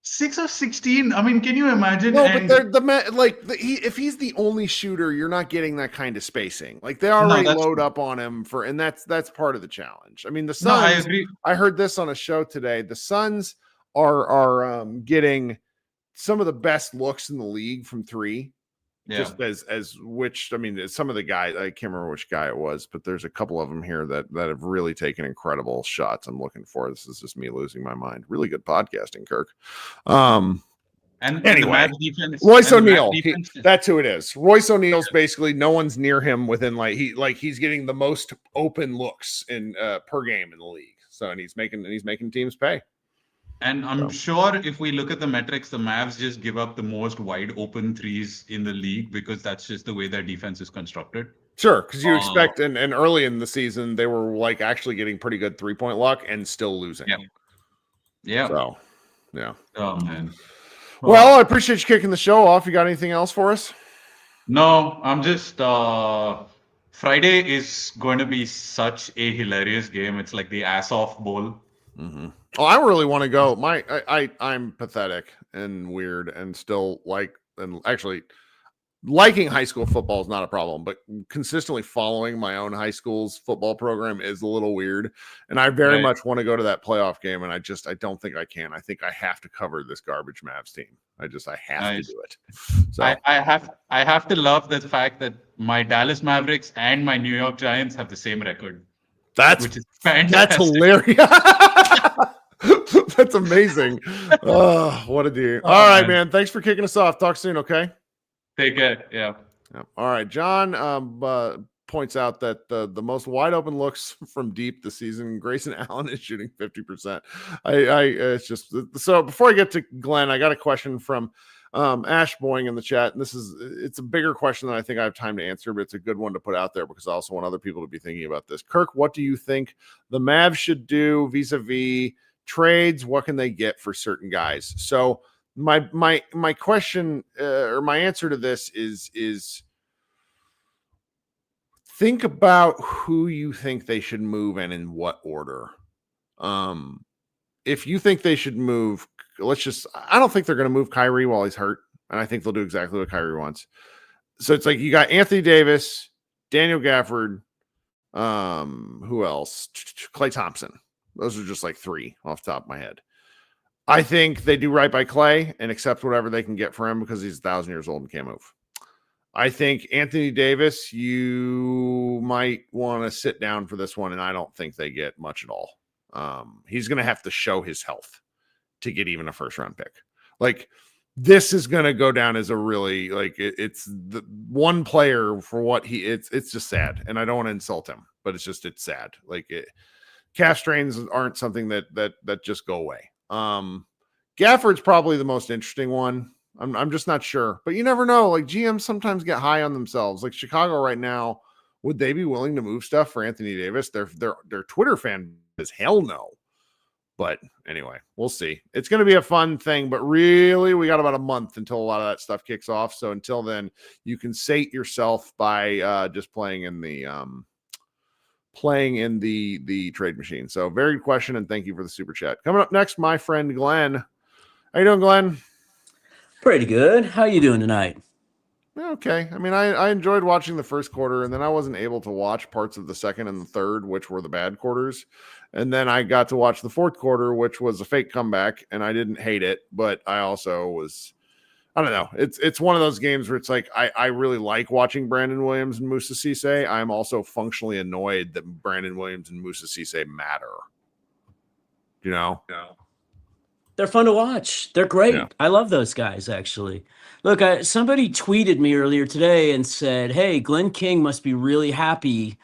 6 of 16. I mean, can you imagine? No, but if he's the only shooter, you're not getting that kind of spacing. Like they already load up on him and that's part of the challenge. I mean, the Suns. No, I agree. I heard this on a show today. The Suns are getting some of the best looks in the league from 3. Yeah. Just as which, I mean, some of the guys, I can't remember which guy it was, but there's a couple of them here that have really taken incredible shots. I'm looking for. This is just me losing my mind. Really good podcasting, Kirk. Anyway, Royce O'Neal, that's who it is. Royce O'Neal's basically no one's near him within he's getting the most open looks in per game in the league. So and he's making teams pay. And I'm sure if we look at the metrics, the Mavs just give up the most wide open threes in the league because that's just the way their defense is constructed. Sure, because you expect and early in the season they were like actually getting pretty good 3-point luck and still losing. Yeah. So, yeah. Oh man. Well, I appreciate you kicking the show off. You got anything else for us? No, I'm just Friday is going to be such a hilarious game. It's like the ass off bowl. Mm-hmm. Oh, I really want to go. I'm pathetic and weird and still actually liking high school football is not a problem, but consistently following my own high school's football program is a little weird. And I very much want to go to that playoff game. And I don't think I can. I think I have to cover this garbage Mavs team. I have to do it. So I have to love the fact that my Dallas Mavericks and my New York Giants have the same record. Which is fantastic. That's hilarious. That's amazing. Oh, what a deal. All right, man. Thanks for kicking us off. Talk soon, okay? Take care. Yeah. All right. John points out that the most wide open looks from deep this season, Grayson Allen is shooting 50%. It's just so before I get to Glenn, I got a question from Ash Boying in the chat, and it's a bigger question than I think I have time to answer, but it's a good one to put out there because I also want other people to be thinking about this. Kirk, what do you think the Mavs should do vis-a-vis trades? What can they get for certain guys? So my question or my answer to this is think about who you think they should move and in what order. If you think they should move, I don't think they're going to move Kyrie while he's hurt. And I think they'll do exactly what Kyrie wants. So it's like you got Anthony Davis, Daniel Gafford, who else? Klay Thompson. Those are just like 3 off the top of my head. I think they do right by Klay and accept whatever they can get for him because he's 1,000 years old and can't move. I think Anthony Davis, you might want to sit down for this one, and I don't think they get much at all. He's going to have to show his health to get even a first-round pick. Like, this is going to go down as a really, it's the one player for what it's just sad. And I don't want to insult him, but it's sad. calf strains aren't something that just go away. Gafford's probably the most interesting one. I'm just not sure, but you never know. Like GMs sometimes get high on themselves. Like Chicago right now, would they be willing to move stuff for Anthony Davis? Their Twitter fan is hell no. But anyway, we'll see. It's going to be a fun thing, but really, we got about a month until a lot of that stuff kicks off. So until then, you can sate yourself by just playing in the trade machine. So very good question, and thank you for the super chat. Coming up next, my friend Glenn. How you doing, Glenn? Pretty good. How you doing tonight? Okay. I mean, I enjoyed watching the first quarter, and then I wasn't able to watch parts of the second and the third, which were the bad quarters. And then I got to watch the fourth quarter, which was a fake comeback, and I didn't hate it, but I also was, I don't know. It's one of those games where it's like I really like watching Brandon Williams and Musa Cisse. I'm also functionally annoyed that Brandon Williams and Musa Cisse matter. You know? No. They're fun to watch. They're great. Yeah. I love those guys, actually. Look, somebody tweeted me earlier today and said, hey, Glenn King must be really happy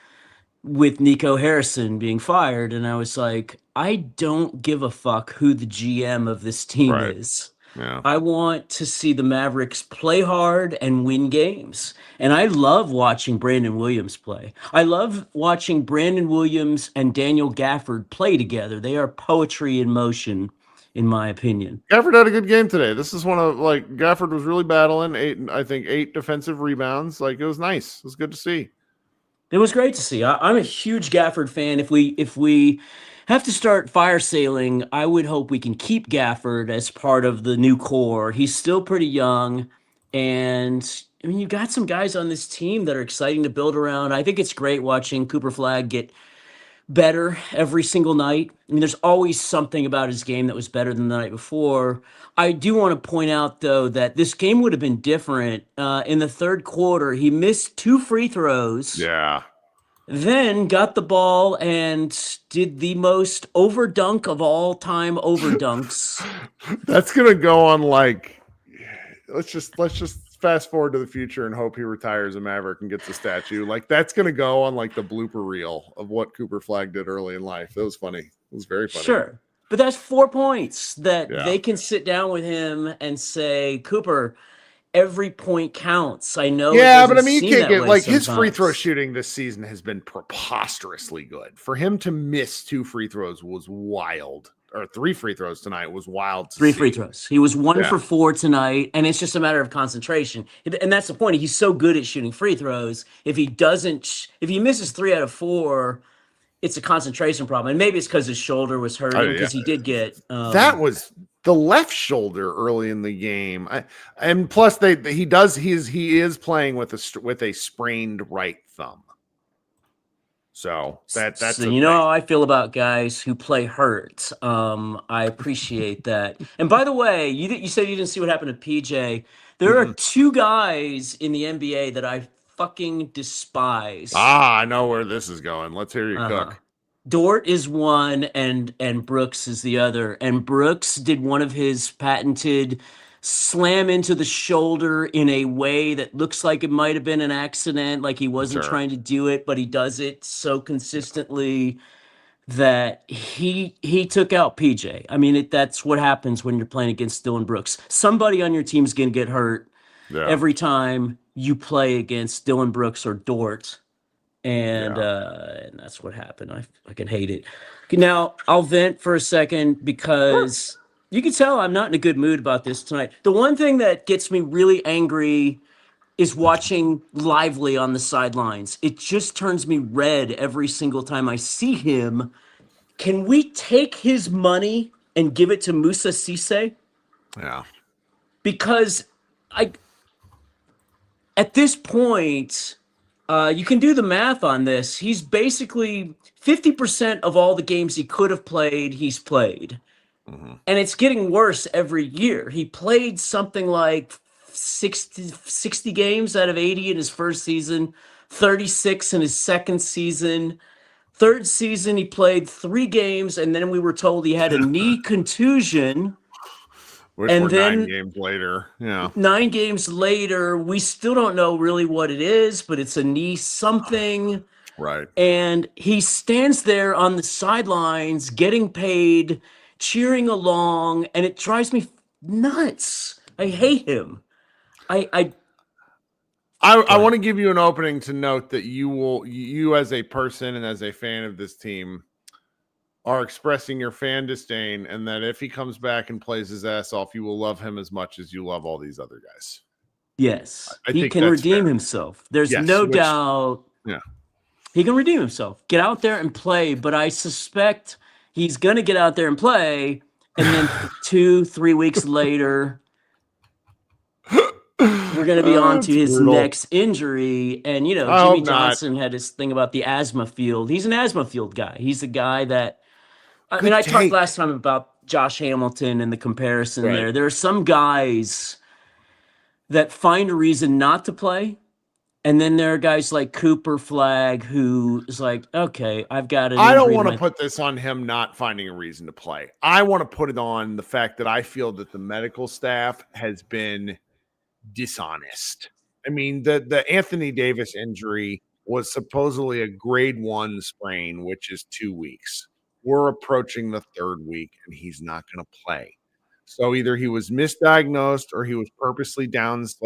with Nico Harrison being fired. And I was like, I don't give a fuck who the GM of this team is. Yeah. I want to see the Mavericks play hard and win games. And I love watching Brandon Williams play. I love watching Brandon Williams and Daniel Gafford play together. They are poetry in motion, in my opinion. Gafford had a good game today. This is one of, like, Gafford was really battling. 8 defensive rebounds. Like, it was nice. It was good to see. It was great to see. I'm a huge Gafford fan. If we have to start fire sailing, I would hope we can keep Gafford as part of the new core. He's still pretty young, and I mean, you got some guys on this team that are exciting to build around. I think it's great watching Cooper Flagg get better every single night. I mean, there's always something about his game that was better than the night before. I do want to point out, though, that this game would have been different. In the third quarter, he missed 2 free throws. Yeah. Then got the ball and did the most overdunk of all time overdunks. That's gonna go on, like, let's just fast forward to the future and hope he retires a Maverick and gets a statue. Like, that's gonna go on, like, the blooper reel of what Cooper Flagg did early in life. That was funny. It was very funny. Sure. But that's 4 points that they can sit down with him and say, Cooper, every point counts. I know. Yeah, but I mean, you can't get, like, sometimes. his free throw shooting this season has been preposterously good. For him to miss 2 free throws was wild. Or 3 free throws tonight was wild. 3 free throws. He was 1 for 4 tonight, and it's just a matter of concentration. And that's the point. He's so good at shooting free throws. If he misses 3 out of 4, it's a concentration problem. And maybe it's because his shoulder was hurting, because he did get that was the left shoulder early in the game. And plus he is playing with a sprained right thumb. So that's how I feel about guys who play hurt. I appreciate that. And by the way, you said you didn't see what happened to PJ. There are 2 guys in the NBA that I fucking despise. I know where this is going. Let's hear you cook. Dort is one, and Brooks is the other. And Brooks did one of his patented slam into the shoulder in a way that looks like it might have been an accident, like he wasn't trying to do it, but he does it so consistently that he took out PJ. I mean, that's what happens when you're playing against Dillon Brooks. Somebody on your team's going to get hurt every time you play against Dillon Brooks or Dort. And that's what happened. I fucking hate it. Now, I'll vent for a second because you can tell I'm not in a good mood about this tonight. The one thing that gets me really angry is watching Lively on the sidelines. It just turns me red every single time I see him. Can we take his money and give it to Musa Cisse? Yeah. Because at this point, you can do the math on this. He's basically 50% of all the games he could have played, he's played. Mm-hmm. And it's getting worse every year. He played something like 60 games out of 80 in his first season, 36 in his second season. Third season, he played 3 games, and then we were told he had a knee contusion. Which and then 9 games later. Yeah. 9 games later, we still don't know really what it is, but it's a knee something. Right. And he stands there on the sidelines getting paid, cheering along, and it drives me nuts. I hate him. I want to give you an opening to note that you as a person and as a fan of this team are expressing your fan disdain, and that if he comes back and plays his ass off, you will love him as much as you love all these other guys. Yes, I he think can that's redeem fair. himself. There's Yes, no doubt. Yeah. He can redeem himself. Get out there and play, but I suspect he's going to get out there and play, and then 2-3 weeks later, we're going to be on to his next injury. And, you know, Jimmy Johnson had his thing about the asthma field. He's an asthma field guy. He's the guy that, I mean, I talked last time about Josh Hamilton and the comparison there. There are some guys that find a reason not to play. And then there are guys like Cooper Flag who is like, okay, I've got it. I don't want to put this on him not finding a reason to play. I want to put it on the fact that I feel that the medical staff has been dishonest. I mean, the Anthony Davis injury was supposedly a grade 1 sprain, which is 2 weeks. We're approaching the 3rd week, and he's not going to play. So either he was misdiagnosed or he was purposely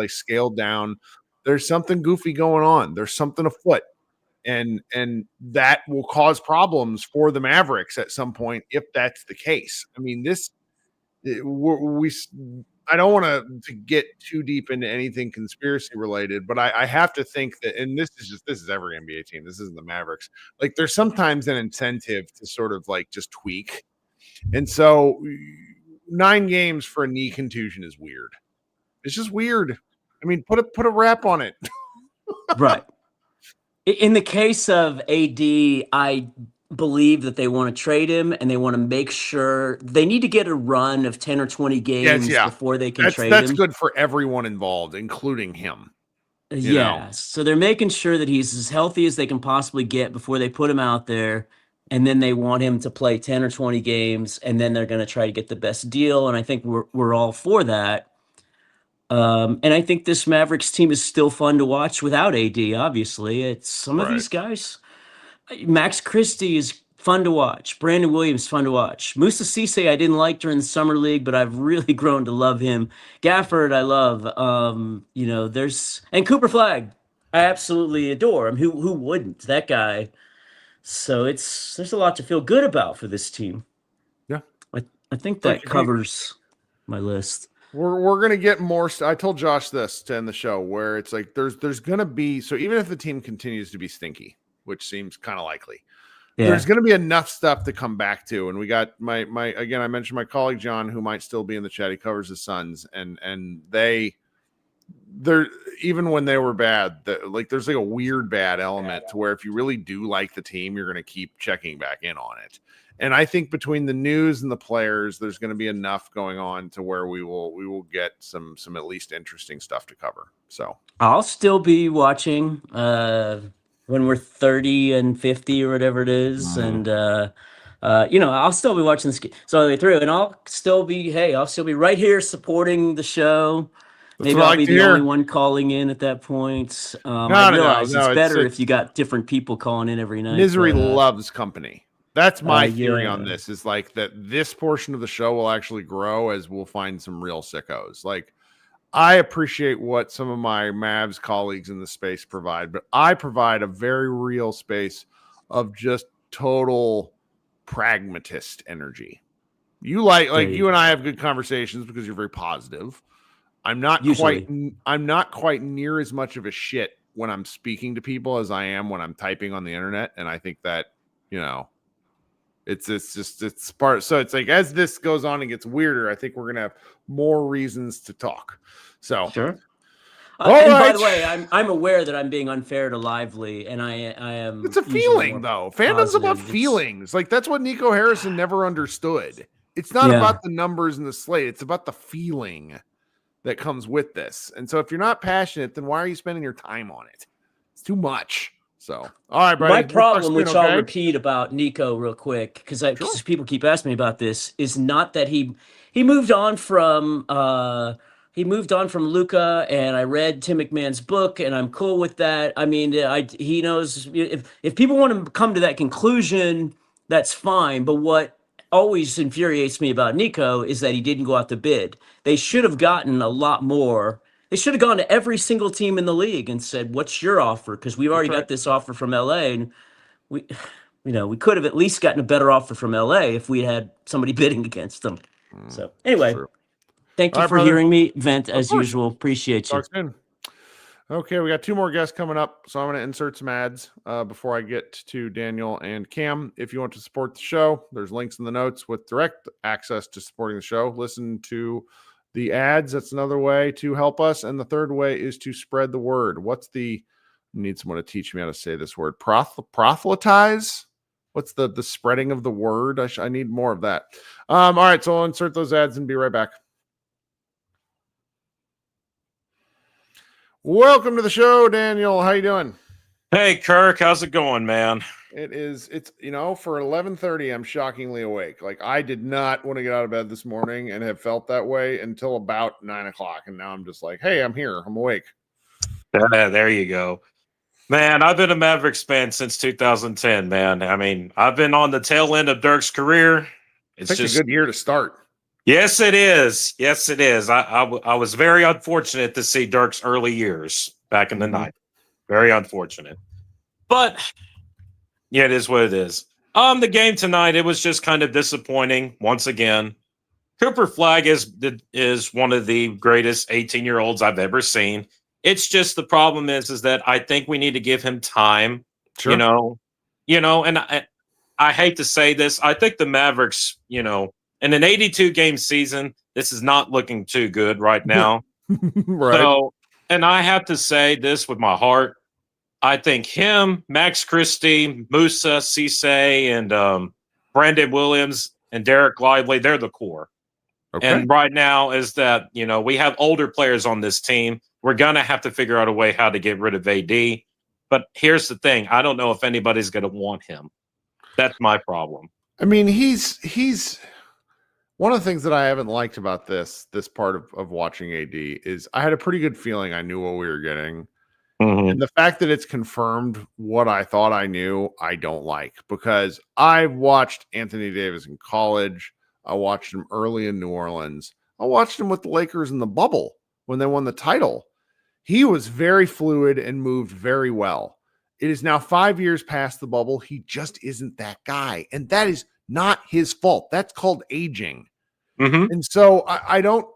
scaled down. There's something goofy going on. There's something afoot. And that will cause problems for the Mavericks at some point if that's the case. I mean, I don't want to get too deep into anything conspiracy related, but I have to think that, and this is every NBA team. This isn't the Mavericks. Like, there's sometimes an incentive to sort of like just tweak. And so 9 games for a knee contusion is weird. It's just weird. I mean, put a wrap on it. Right. In the case of AD, I believe that they want to trade him, and they want to make sure they need to get a run of 10 or 20 games before they can trade him. That's good for everyone involved, including him. So they're making sure that he's as healthy as they can possibly get before they put him out there, and then they want him to play 10 or 20 games, and then they're going to try to get the best deal, and I think we're all for that. And I think this Mavericks team is still fun to watch without AD, obviously. It's some of these guys. Max Christie is fun to watch. Brandon Williams, fun to watch. Musa Cisse, I didn't like during the Summer League, but I've really grown to love him. Gafford, I love. And Cooper Flag, I absolutely adore him. Who wouldn't? That guy. So there's a lot to feel good about for this team. Yeah. I think that covers my list. We're gonna get more. I told Josh this to end the show, where it's like there's gonna be, so even if the team continues to be stinky, which seems kind of likely, there's gonna be enough stuff to come back to. And we got my again, I mentioned my colleague John, who might still be in the chat. He covers the Suns, and they're even when they were bad, there's like a weird bad element to where if you really do like the team, you're gonna keep checking back in on it. And I think between the news and the players, there's going to be enough going on to where we will get some at least interesting stuff to cover. So I'll still be watching when we're 30 and 50 or whatever it is, and I'll still be watching this all the way through, and I'll still be right here supporting the show. Maybe I'll be the only one calling in at that point. I realize it's better if you got different people calling in every night. Misery loves company. That's my theory on this, is like that this portion of the show will actually grow as we'll find some real sickos. Like, I appreciate what some of my Mavs colleagues in the space provide, but I provide a very real space of just total pragmatist energy. You you and I have good conversations because you're very positive. I'm not quite near as much of a shit when I'm speaking to people as I am when I'm typing on the internet. And I think that, it's part. So it's like, as this goes on and gets weirder, I think we're going to have more reasons to talk. So sure. By the way, I'm aware that I'm being unfair to Lively, and I am. It's a feeling, though. Fandom's about feelings. Like, that's what Nico Harrison never understood. It's not about the numbers and the slate. It's about the feeling that comes with this. And so if you're not passionate, then why are you spending your time on it? It's too much. So, all right, buddy. My problem, which I'll repeat about Nico real quick, because people keep asking me about this, is not that he moved on from he moved on from Luca, and I read Tim McMahon's book, and I'm cool with that. I mean, he knows if people want to come to that conclusion, that's fine. But what always infuriates me about Nico is that he didn't go out to bid. They should have gotten a lot more. They should have gone to every single team in the league and said, "What's your offer?" Because we've already got this offer from LA, and we, we could have at least gotten a better offer from LA if we had somebody bidding against them. So anyway. Thank you for hearing me vent as usual. Appreciate you. Talk soon. Okay, we got 2 more guests coming up, so I'm going to insert some ads before I get to Daniel and Cam. If you want to support the show, there's links in the notes with direct access to supporting the show. Listen to the ads. That's another way to help us. And the third way is to spread the word. Need someone to teach me how to say this word. Proselytize? What's the spreading of the word? I need more of that. All right, so I'll insert those ads and be right back. Welcome to the show, Daniel. How you doing? Hey, Kirk. How's it going, man? It's for 11:30, I'm shockingly awake. Like, I did not want to get out of bed this morning and have felt that way until about 9 o'clock. And now I'm just like, hey, I'm here. I'm awake. There you go. Man, I've been a Mavericks fan since 2010, man. I mean, I've been on the tail end of Dirk's career. It's just a good year to start. Yes, it is. Yes, it is. I was very unfortunate to see Dirk's early years back in the night. Very unfortunate. But, yeah, it is what it is. The game tonight, it was just kind of disappointing once again. Cooper Flagg is one of the greatest 18-year-olds I've ever seen. It's just the problem is that I think we need to give him time, sure. And I hate to say this. I think the Mavericks, in an 82-game season, this is not looking too good right now. Right. So, and I have to say this with my heart. I think him, Max Christie, Musa, Cisse, and Brandon Williams and Derek Lively, they're the core. Okay. And right now is that, we have older players on this team. We're going to have to figure out a way how to get rid of AD. But here's the thing. I don't know if anybody's going to want him. That's my problem. I mean, he's one of the things that I haven't liked about this part of watching AD is I had a pretty good feeling I knew what we were getting. Mm-hmm. And the fact that it's confirmed what I thought I knew, I don't like, because I watched Anthony Davis in college. I watched him early in New Orleans. I watched him with the Lakers in the bubble when they won the title. He was very fluid and moved very well. It is now 5 years past the bubble. He just isn't that guy. And that is not his fault. That's called aging. Mm-hmm. And so I don't,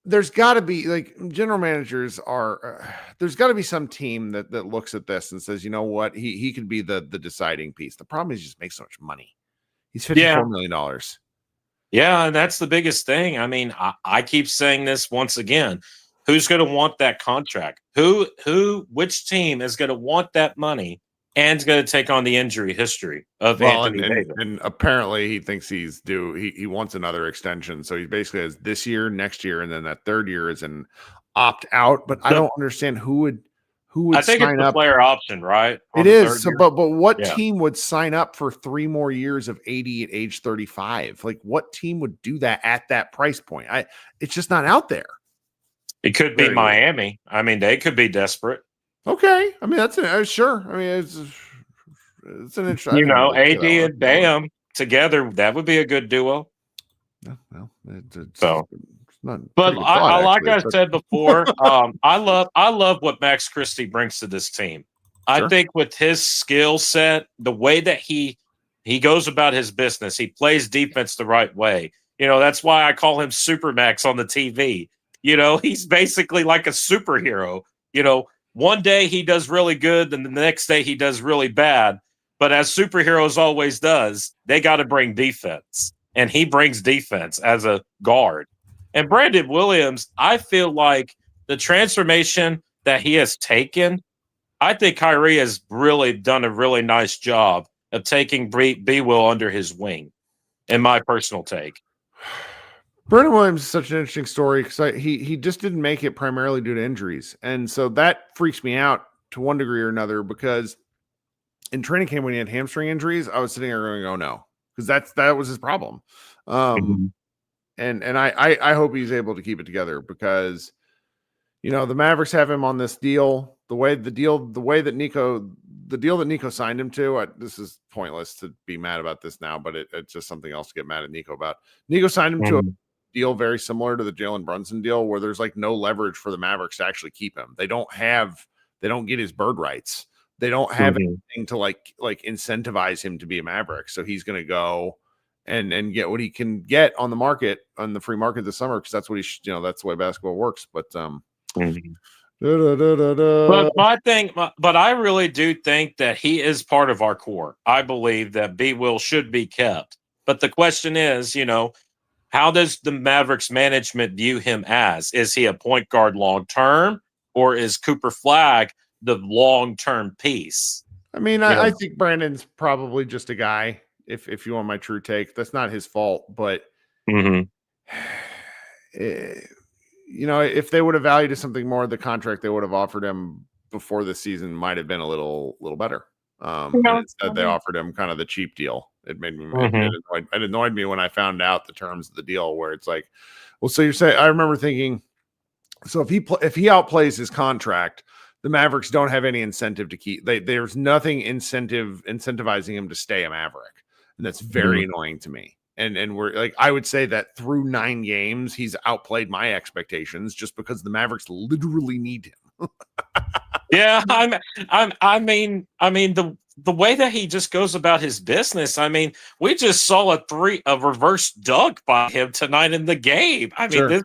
there's got to be, like, general managers are, there's got to be some team that looks at this and says, you know what, he could be the deciding piece. The problem is he just makes so much money. He's $54 million. Yeah, and that's the biggest thing. I mean, I keep saying this once again. Who's going to want that contract? Which team is going to want that money and is going to take on the injury history of Anthony Davis? And apparently he thinks he's due. He wants another extension. So he basically has this year, next year, and then that third year is an opt out. But I don't understand who would I think sign it's the up. player option, right? It is. So, but what team would sign up for 3 more years of 80 at age 35? Like, what team would do that at that price point? It's just not out there. It could be Miami. I mean, they could be desperate. Okay. I mean, that's sure. I mean, it's an interesting. AD and Bam together, that would be a good duo. Well, it's not. But like I said before, I love what Max Christie brings to this team. Sure. I think with his skill set, the way that he goes about his business, he plays defense the right way. That's why I call him Super Max on the TV. He's basically like a superhero. One day he does really good, and the next day he does really bad. But as superheroes always does, they got to bring defense. And he brings defense as a guard. And Brandon Williams, I feel like the transformation that he has taken, I think Kyrie has really done a really nice job of taking B. Will under his wing, in my personal take. Brandon Williams is such an interesting story because he just didn't make it primarily due to injuries. And so that freaks me out to one degree or another, because in training camp when he had hamstring injuries, I was sitting there going, oh no, because that was his problem. And I hope he's able to keep it together because, the Mavericks have him on this deal. The deal that Nico signed him to. This is pointless to be mad about this now, but it's just something else to get mad at Nico about. Nico signed him to a deal very similar to the Jalen Brunson deal, where there's like no leverage for the Mavericks to actually keep him. They don't get his bird rights. They don't have anything to like incentivize him to be a Maverick. So he's going to go and get what he can get on the market, on the free market this summer, because that's what that's the way basketball works. But but I really do think that he is part of our core. I believe that B-Will should be kept. But the question is, how does the Mavericks management view him as? Is he a point guard long term, or is Cooper Flagg the long term piece? I mean, I think Brandon's probably just a guy. If you want my true take, that's not his fault. But if they would have valued something more, the contract they would have offered him before the season might have been a little better. Instead, they offered him kind of the cheap deal. It made me it annoyed me when I found out the terms of the deal, where it's like, well, so you're saying, I remember thinking, so if he outplays his contract, the Mavericks don't have any incentive to keep. There's nothing incentivizing him to stay a Maverick, and that's very annoying to me. And we're like, I would say that through 9 games, he's outplayed my expectations just because the Mavericks literally need him. Yeah, I mean the way that he just goes about his business. I mean, we just saw a reverse dunk by him tonight in the game. I mean,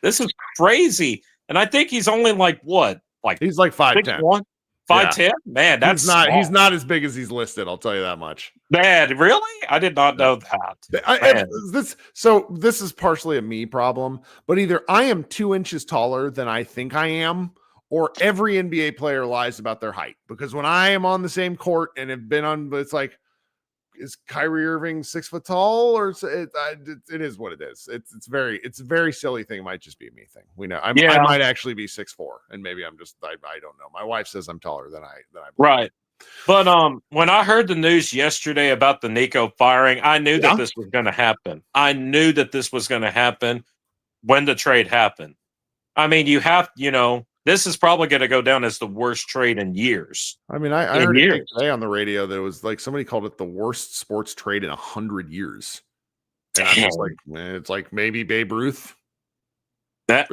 this is crazy. And I think he's only like what? Like he's like 5'10". 5'10"? Man, he's not as big as he's listed, I'll tell you that much. Man, really? I did not know that. This is partially a me problem, but either I am 2 inches taller than I think I am, or every NBA player lies about their height. Because when I am on the same court and have been on, it's like, is Kyrie Irving 6 foot tall, or it is what it is. It's a very silly thing. It might just be a me thing. We know I might actually be 6'4", and maybe I'm just I don't know. My wife says I'm taller than I right. But when I heard the news yesterday about the Nico firing, I knew that this was going to happen. I knew that this was going to happen when the trade happened. I mean, this is probably going to go down as the worst trade in years. I mean, I heard it today on the radio that it was like somebody called it the worst sports trade in 100 years. And I'm just like, man, it's like maybe Babe Ruth. I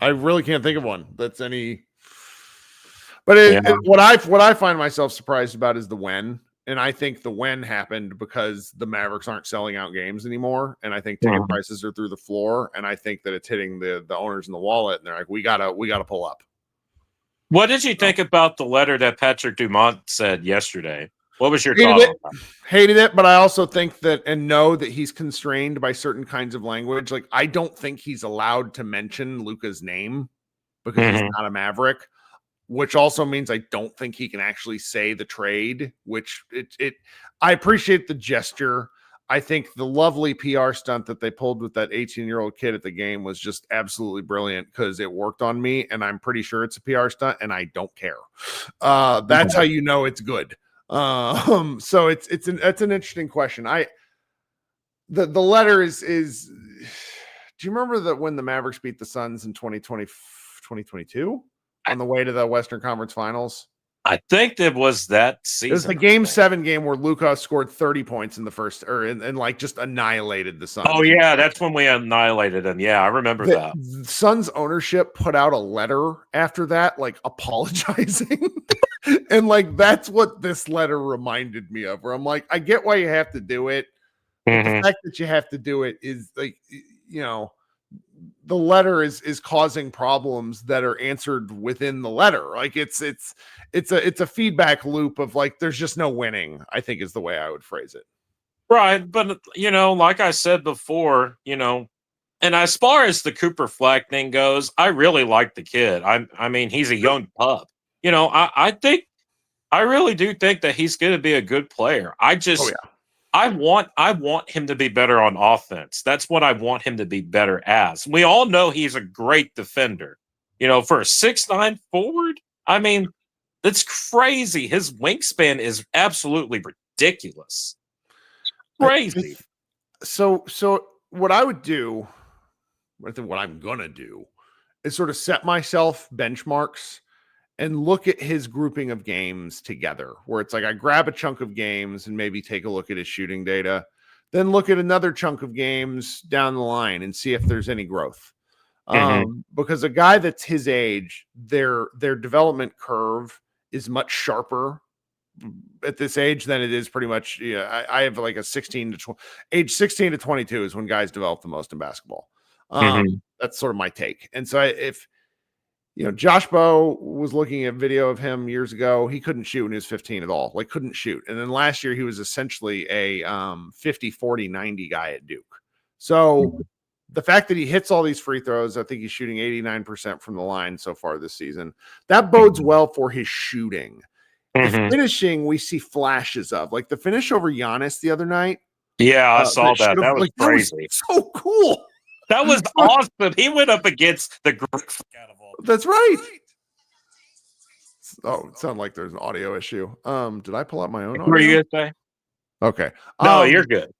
really can't think of one that's any. But what I find myself surprised about is the when. And I think the when happened because the Mavericks aren't selling out games anymore. And I think ticket prices are through the floor. And I think that it's hitting the owners in the wallet. And they're like, we gotta pull up. What did you think about the letter that Patrick Dumont said yesterday? What was your thought? Hated it, but I also think that and know that he's constrained by certain kinds of language. Like, I don't think he's allowed to mention Luka's name because he's not a Maverick. Which also means I don't think he can actually say the trade, which I appreciate the gesture. I think the lovely PR stunt that they pulled with that 18-year-old kid at the game was just absolutely brilliant because it worked on me, and I'm pretty sure it's a PR stunt, and I don't care. That's how you know it's good. So it's an interesting question. The letter is do you remember that when the Mavericks beat the Suns in 2022? On the way to the Western Conference Finals? I think it was that season. It was the Game 7 game where Luka scored 30 points in the first, and like just annihilated the Suns. Oh, yeah, that's when we annihilated them. Yeah, I remember that. Suns ownership put out a letter after that, like apologizing. And like that's what this letter reminded me of, where I'm like, I get why you have to do it. The fact that you have to do it is like, the letter is causing problems that are answered within the letter. Like it's a feedback loop of like, there's just no winning, I think is the way I would phrase it. Right. But, like I said before, and as far as the Cooper Flagg thing goes, I really like the kid. I mean, he's a young pup. I really do think that he's going to be a good player. I want him to be better on offense. That's what I want him to be better as. We all know he's a great defender. For a 6'9" forward, I mean, that's crazy. His wingspan is absolutely ridiculous. Crazy. So what I would do, I think what I'm gonna do, is sort of set myself benchmarks and look at his grouping of games together, where it's like I grab a chunk of games and maybe take a look at his shooting data, then look at another chunk of games down the line and see if there's any growth. Because a guy that's his age, their development curve is much sharper at this age than it is pretty much. Yeah, I have like a 16 to 22 is when guys develop the most in basketball. That's sort of my take. And so if Josh Bowe was looking at video of him years ago, he couldn't shoot when he was 15 at all, like couldn't shoot. And then last year he was essentially a 50, 40, 90 guy at Duke. So the fact that he hits all these free throws, I think he's shooting 89% from the line so far this season. That bodes well for his shooting. The finishing, we see flashes of, like the finish over Giannis the other night. Yeah, I saw that. That was crazy. That was so cool. That was awesome. He went up against the great. That's right. Oh, it sounded like there's an audio issue. Did I pull out my own audio? What were you gonna say? Okay. No, you're good.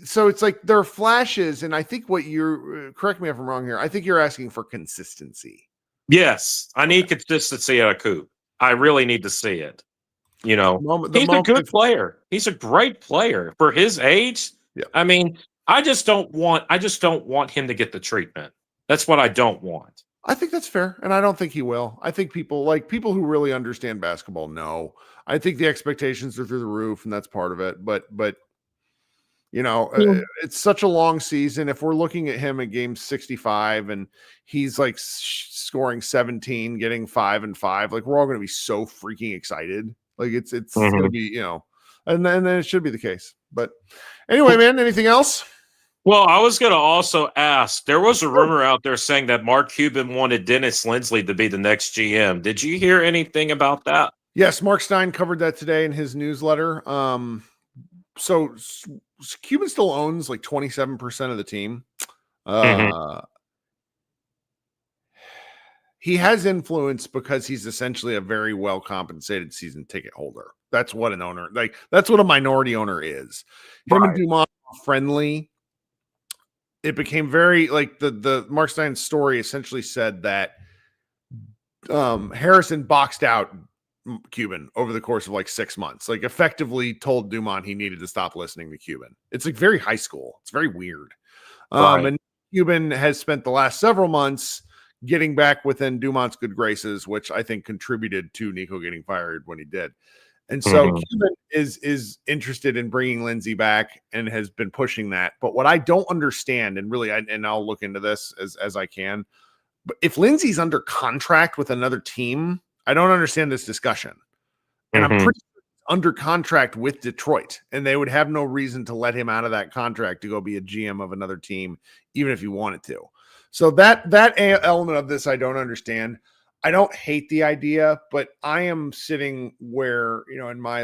So it's like there are flashes, and I think what you're correct me if I'm wrong here. I think you're asking for consistency. Yes, I need consistency at a coup. I really need to see it. He's a good player. He's a great player for his age. Yeah. I mean, I just don't want him to get the treatment. That's what I don't want. I think that's fair, and I don't think he will. I think people who really understand basketball know. I think the expectations are through the roof, and that's part of it. But it's such a long season. If we're looking at him at game 65 and he's like scoring 17, getting 5 and 5, like we're all going to be so freaking excited. Like it's going to be, and then it should be the case. But anyway, man, anything else? Well, I was going to also ask, there was a rumor out there saying that Mark Cuban wanted Dennis Lindsey to be the next GM. Did you hear anything about that? Yes, Mark Stein covered that today in his newsletter. So Cuban still owns like 27% of the team. He has influence because he's essentially a very well compensated season ticket holder. That's what an owner, that's what a minority owner is. Him and Dumont are friendly. It became very like the Mark Stein story essentially said that Harrison boxed out Cuban over the course of like 6 months, like effectively told Dumont he needed to stop listening to Cuban. It's like very high school. It's very weird. And Cuban has spent the last several months getting back within Dumont's good graces, which I think contributed to Nico getting fired when he did. And so Cuban is interested in bringing Lindsey back and has been pushing that. But what I don't understand, and really, and I'll look into this as I can, but if Lindsey's under contract with another team, I don't understand this discussion. And I'm pretty sure he's under contract with Detroit, and they would have no reason to let him out of that contract to go be a GM of another team, even if he wanted to. So that element of this, I don't understand. I don't hate the idea, but I am sitting where, in my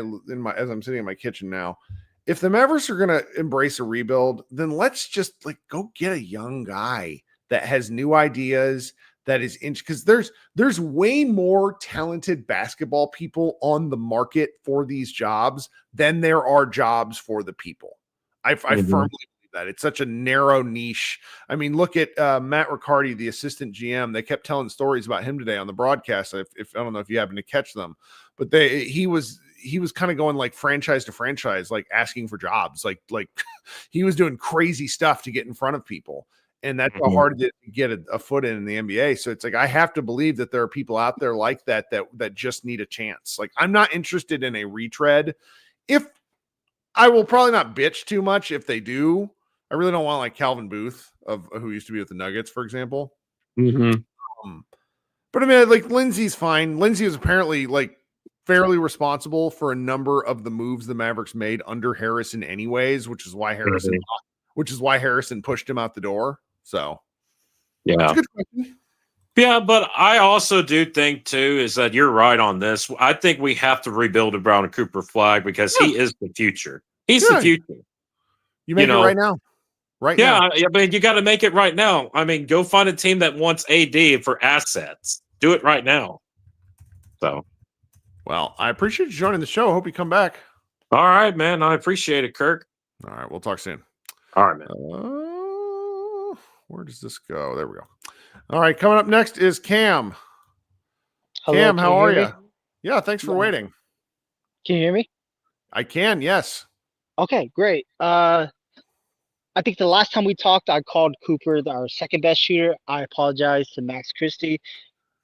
as I'm sitting in my kitchen now, if the Mavericks are going to embrace a rebuild, then let's just go get a young guy that has new ideas, that is because there's way more talented basketball people on the market for these jobs than there are jobs for the people. I firmly believe that. It's such a narrow niche. I mean, look at Matt Riccardi, the assistant GM. They kept telling stories about him today on the broadcast. If I don't know if you happen to catch them, but he was kind of going like franchise to franchise, like asking for jobs. Like he was doing crazy stuff to get in front of people. And that's how hard it is to get a foot in the NBA. So it's like, I have to believe that there are people out there like that just need a chance. Like, I'm not interested in a retread. If I will probably not bitch too much if they do. I really don't want like Calvin Booth who used to be with the Nuggets, for example. But I mean, like Lindsey's fine. Lindsey is apparently like fairly responsible for a number of the moves the Mavericks made under Harrison anyways, which is why Harrison pushed him out the door. So yeah. That's a good question. Yeah, but I also do think too is that you're right on this. I think we have to rebuild a Brown and Cooper flag because he is the future. He's the future. You make it right now. Now. Yeah, but you got to make it right now. I mean, go find a team that wants AD for assets. Do it right now. So, well, I appreciate you joining the show. I hope you come back. All right, man. I appreciate it, Kirk. All right, we'll talk soon. All right, man. Where does this go? There we go. All right, coming up next is Cam. Hello, Cam, how are you? you? Yeah, thanks for waiting. Can you hear me? I can, yes. Okay, great. I think the last time we talked, I called Cooper our second best shooter. I apologize to Max Christie.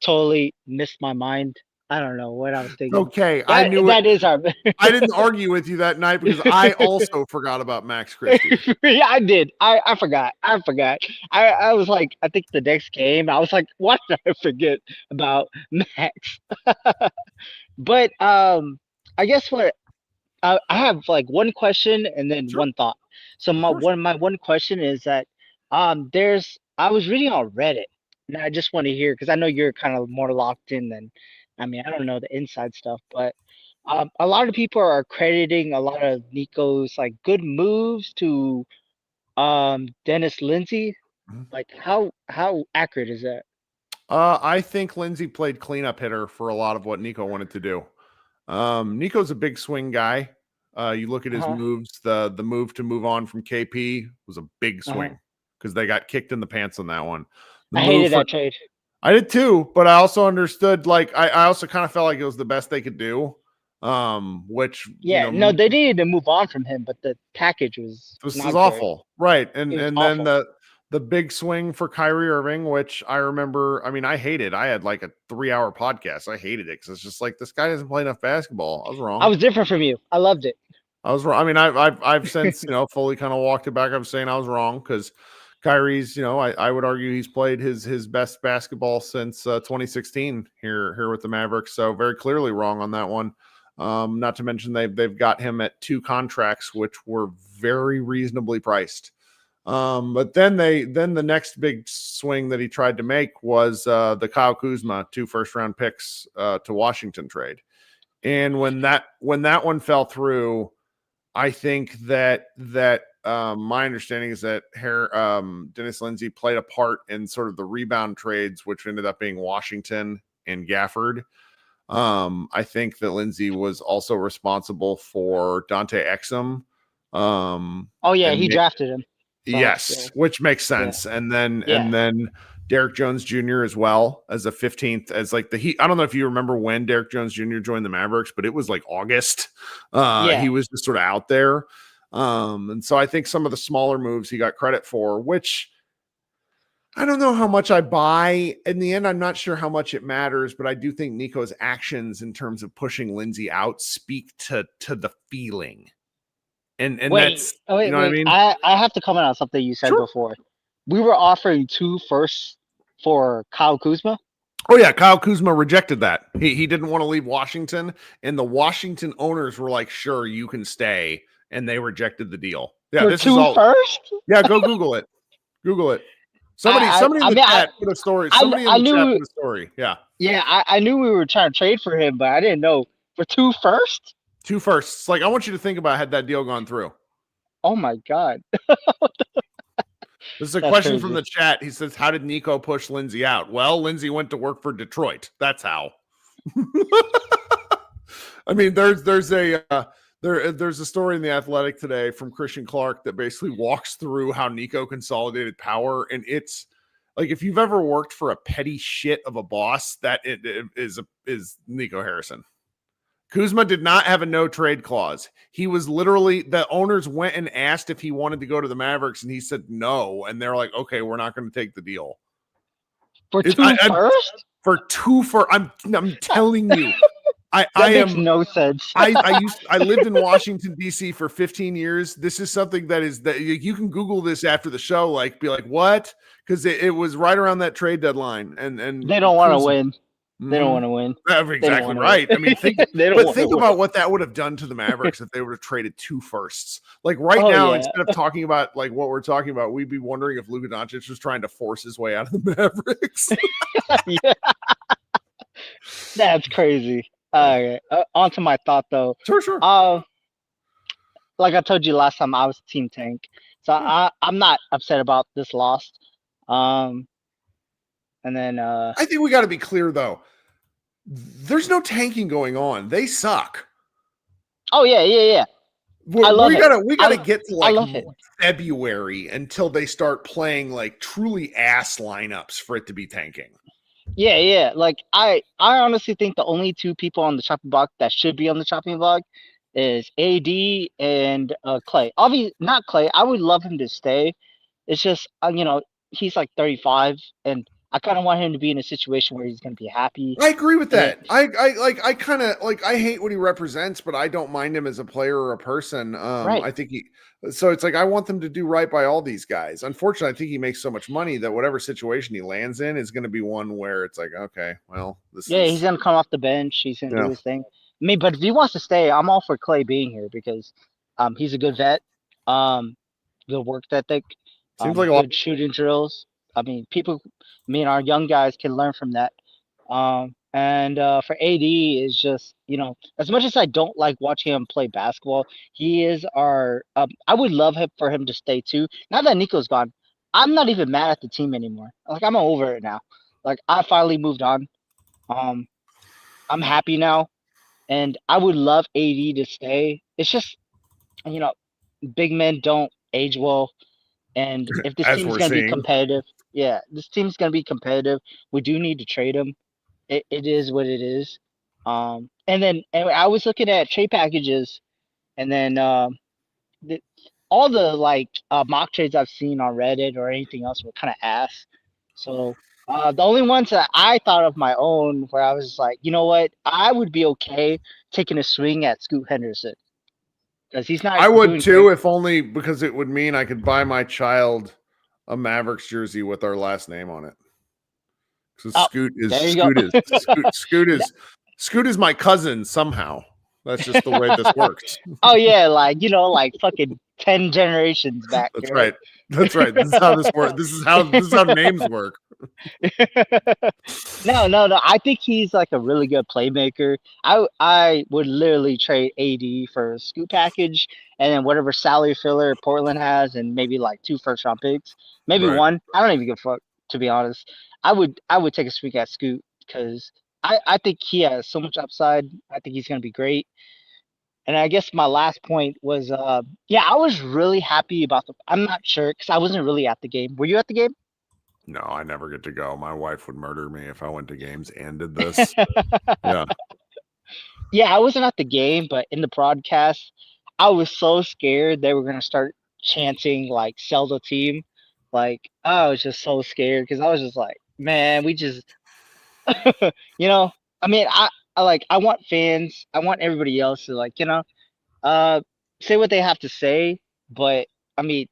Totally missed my mind. I don't know what I was thinking. Okay, I knew that is our. I didn't argue with you that night because I also forgot about Max Christie. Yeah, I did. I forgot. I was like, I think the next game, I was like, why did I forget about Max? But I guess what I have like one question and then Sure. one thought. So my one question is that I was reading on Reddit and I just want to hear because I know you're kind of more locked in than I don't know the inside stuff, but a lot of people are crediting a lot of Nico's like good moves to Dennis Lindsey. Like how accurate is that? I think Lindsey played cleanup hitter for a lot of what Nico wanted to do. Nico's a big swing guy. You look at his moves, the move to move on from KP was a big swing because they got kicked in the pants on that one. I hated that trade. I did too, but I also understood, like, I also kind of felt like it was the best they could do. Which they needed to move on from him, but the package was awful. Right. And awful. then the big swing for Kyrie Irving, which I remember, I hated. I had like a 3-hour podcast. I hated it because it's just like, this guy doesn't play enough basketball. I was wrong. I was different from you. I loved it. I was wrong. I've since, fully kind of walked it back. I'm saying I was wrong because Kyrie's, I would argue he's played his best basketball since 2016 here with the Mavericks. So very clearly wrong on that one. Not to mention they've got him at 2 contracts, which were very reasonably priced. But then the next big swing that he tried to make was the Kyle Kuzma 2 first-round picks to Washington trade. And when that one fell through, I think that my understanding is that Dennis Lindsey played a part in sort of the rebound trades, which ended up being Washington and Gafford. I think that Lindsey was also responsible for Dante Exum. He drafted him. So, yes, which makes sense. Yeah. And then Derek Jones Jr. as well as a 15th, as like I don't know if you remember when Derek Jones Jr. joined the Mavericks, but it was like August. He was just sort of out there. And so I think some of the smaller moves he got credit for, which I don't know how much I buy. In the end, I'm not sure how much it matters, but I do think Nico's actions in terms of pushing Lindsey out speak to the feeling. And that's what I mean? I have to comment on something you said before. We were offering 2 firsts for Kyle Kuzma. Oh yeah, Kyle Kuzma rejected that. He didn't want to leave Washington, and the Washington owners were like, "Sure, you can stay," and they rejected the deal. Yeah, for this 2 is all first? Yeah, go Google it. Google it. Somebody in the chat put a story. Somebody in the chat put a story. Yeah. Yeah, I knew we were trying to trade for him, but I didn't know for 2 firsts. 2 firsts. Like, I want you to think about had that deal gone through. Oh my God. This is a question from the chat. He says, "How did Nico push Lindsey out?" Well, Lindsey went to work for Detroit. That's how. There's a story in The Athletic today from Christian Clark that basically walks through how Nico consolidated power, and it's like, if you've ever worked for a petty shit of a boss, that it is Nico Harrison. Kuzma did not have a no trade clause. He was literally, the owners went and asked if he wanted to go to the Mavericks, and he said no. And they're like, "Okay, we're not going to take the deal." For 2 first? For 2 first. I'm telling you. That makes no sense. I lived in Washington, D.C. for 15 years. This is something that you can Google this after the show, like, be like, what? Because it was right around that trade deadline. And they don't want to win. They don't want to win. Exactly right. Win. Think about what that would have done to the Mavericks if they would have traded 2 firsts. Like now, instead of talking about like what we're talking about, we'd be wondering if Luka Doncic was trying to force his way out of the Mavericks. That's crazy. On to my thought though. Sure. Like I told you last time, I was Team Tank, so I'm not upset about this loss. And then I think we got to be clear though. There's no tanking going on. They suck. Oh yeah. I love we it. gotta get to I love it. February until they start playing like truly ass lineups for it to be tanking. Yeah. Like I honestly think the only two people on the chopping block that should be on the chopping block is AD and Clay. Obviously, not Clay. I would love him to stay. It's just he's like 35, and I kind of want him to be in a situation where he's going to be happy. I agree with that. I kind of I hate what he represents, but I don't mind him as a player or a person. Right. I think so it's like I want them to do right by all these guys. Unfortunately, I think he makes so much money that whatever situation he lands in is going to be one where it's like, okay, well, he's going to come off the bench. He's going to do his thing. I mean, but if he wants to stay, I'm all for Clay being here because he's a good vet, good work ethic, seems like a good shooting drills. I mean, our young guys can learn from that. And for AD is just, as much as I don't like watching him play basketball, he is our. I would love for him to stay too. Now that Nico's gone, I'm not even mad at the team anymore. Like I'm over it now. Like I finally moved on. I'm happy now, and I would love AD to stay. It's just, big men don't age well, and if this team's going to be competitive, this team's going to be competitive. We do need to trade him. It is what it is. And I was looking at trade packages, and then all the mock trades I've seen on Reddit or anything else were kind of ass. So the only ones that I thought of my own where I was like, you know what, I would be okay taking a swing at Scoot Henderson because he's not. I would too, if only because it would mean I could buy my child a Mavericks jersey with our last name on it. So Scoot is my cousin somehow. That's just the way this works. Oh yeah, like fucking 10 generations back. That's right. That's right. This is how this works. This is how names work. No. I think he's like a really good playmaker. I would literally trade AD for a Scoot package and then whatever salary filler Portland has and maybe like 2 first-round picks. Maybe one. I don't even give a fuck, to be honest. I would take a swing at Scoot because I think he has so much upside. I think he's going to be great. And I guess my last point was, I was really happy about I'm not sure because I wasn't really at the game. Were you at the game? No, I never get to go. My wife would murder me if I went to games and did this. Yeah. Yeah, I wasn't at the game, but in the broadcast, I was so scared they were going to start chanting, like, sell the team. Like, I was just so scared because I was just like, man, we just, I mean, I want fans, I want everybody else to say what they have to say, but I mean,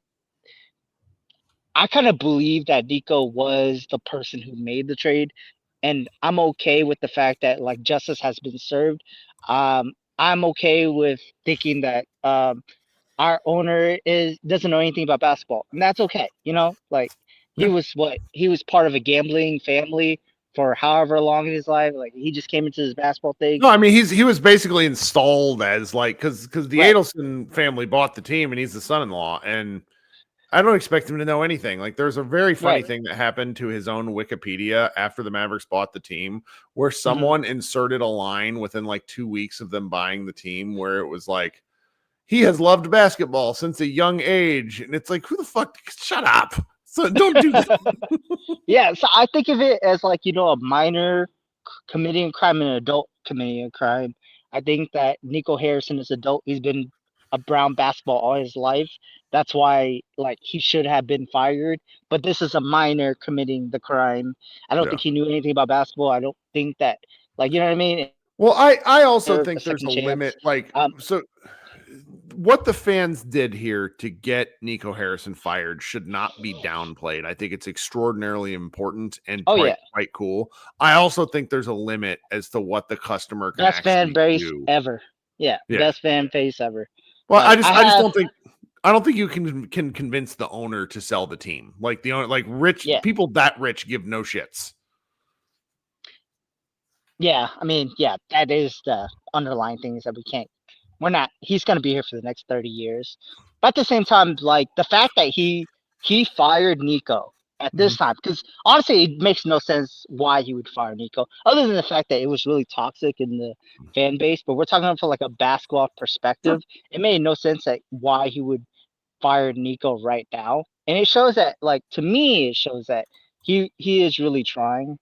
I kind of believe that Nico was the person who made the trade, and I'm okay with the fact that justice has been served. I'm okay with thinking that our owner doesn't know anything about basketball, and that's okay. He was part of a gambling family for however long in his life. Like he just came into this basketball thing. No, I mean he was basically installed as because the Adelson family bought the team and he's the son-in-law, and I don't expect him to know anything. Like there's a very funny thing that happened to his own Wikipedia after the Mavericks bought the team, where someone inserted a line within 2 weeks of them buying the team where it was like, he has loved basketball since a young age. And it's like, who the fuck? Shut up. So don't do that. Yeah. So I think of it as a minor committing a crime and an adult committing a crime. I think that Nico Harrison is adult. He's been around basketball all his life. That's why he should have been fired. But this is a minor committing the crime. I don't think he knew anything about basketball. I don't think that you know what I mean? Well, I also think there's a limit. So what the fans did here to get Nico Harrison fired should not be downplayed. I think it's extraordinarily important and quite cool. I also think there's a limit as to what the customer can best fan base ever. Yeah, best fan base ever. Well, I don't think you can convince the owner to sell the team. The owner, rich people that rich give no shits. Yeah, I mean, that is the underlying things that he's going to be here for the next 30 years. But at the same time, the fact that he fired Nico at this time, because honestly, it makes no sense why he would fire Nico, other than the fact that it was really toxic in the fan base. But we're talking from like a basketball perspective. It made no sense that why he would fire Nico right now, and it shows that, like, to me, it shows that he is really trying.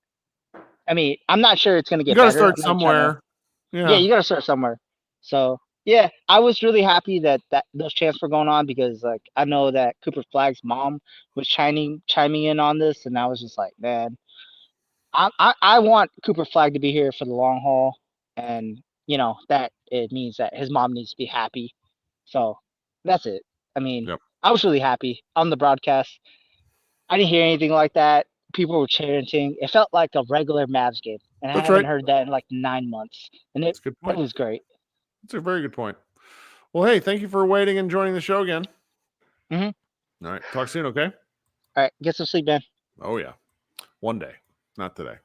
I mean, I'm not sure it's gonna get You got to better. start somewhere. Yeah, you got to start somewhere. So yeah, I was really happy that those chants were going on, because like I know that Cooper Flag's mom was chiming in on this, and I was just like, man, I want Cooper Flag to be here for the long haul, and that it means that his mom needs to be happy. So that's it. I mean, Yep. I was really happy on the broadcast. I didn't hear anything like that. People were chanting. It felt like a regular Mavs game, and I haven't heard that in like 9 months. And it was great. That's a very good point. Well, hey, thank you for waiting and joining the show again. Mm-hmm. All right. Talk soon, okay? All right. Get some sleep, man. Oh, yeah. One day. Not today.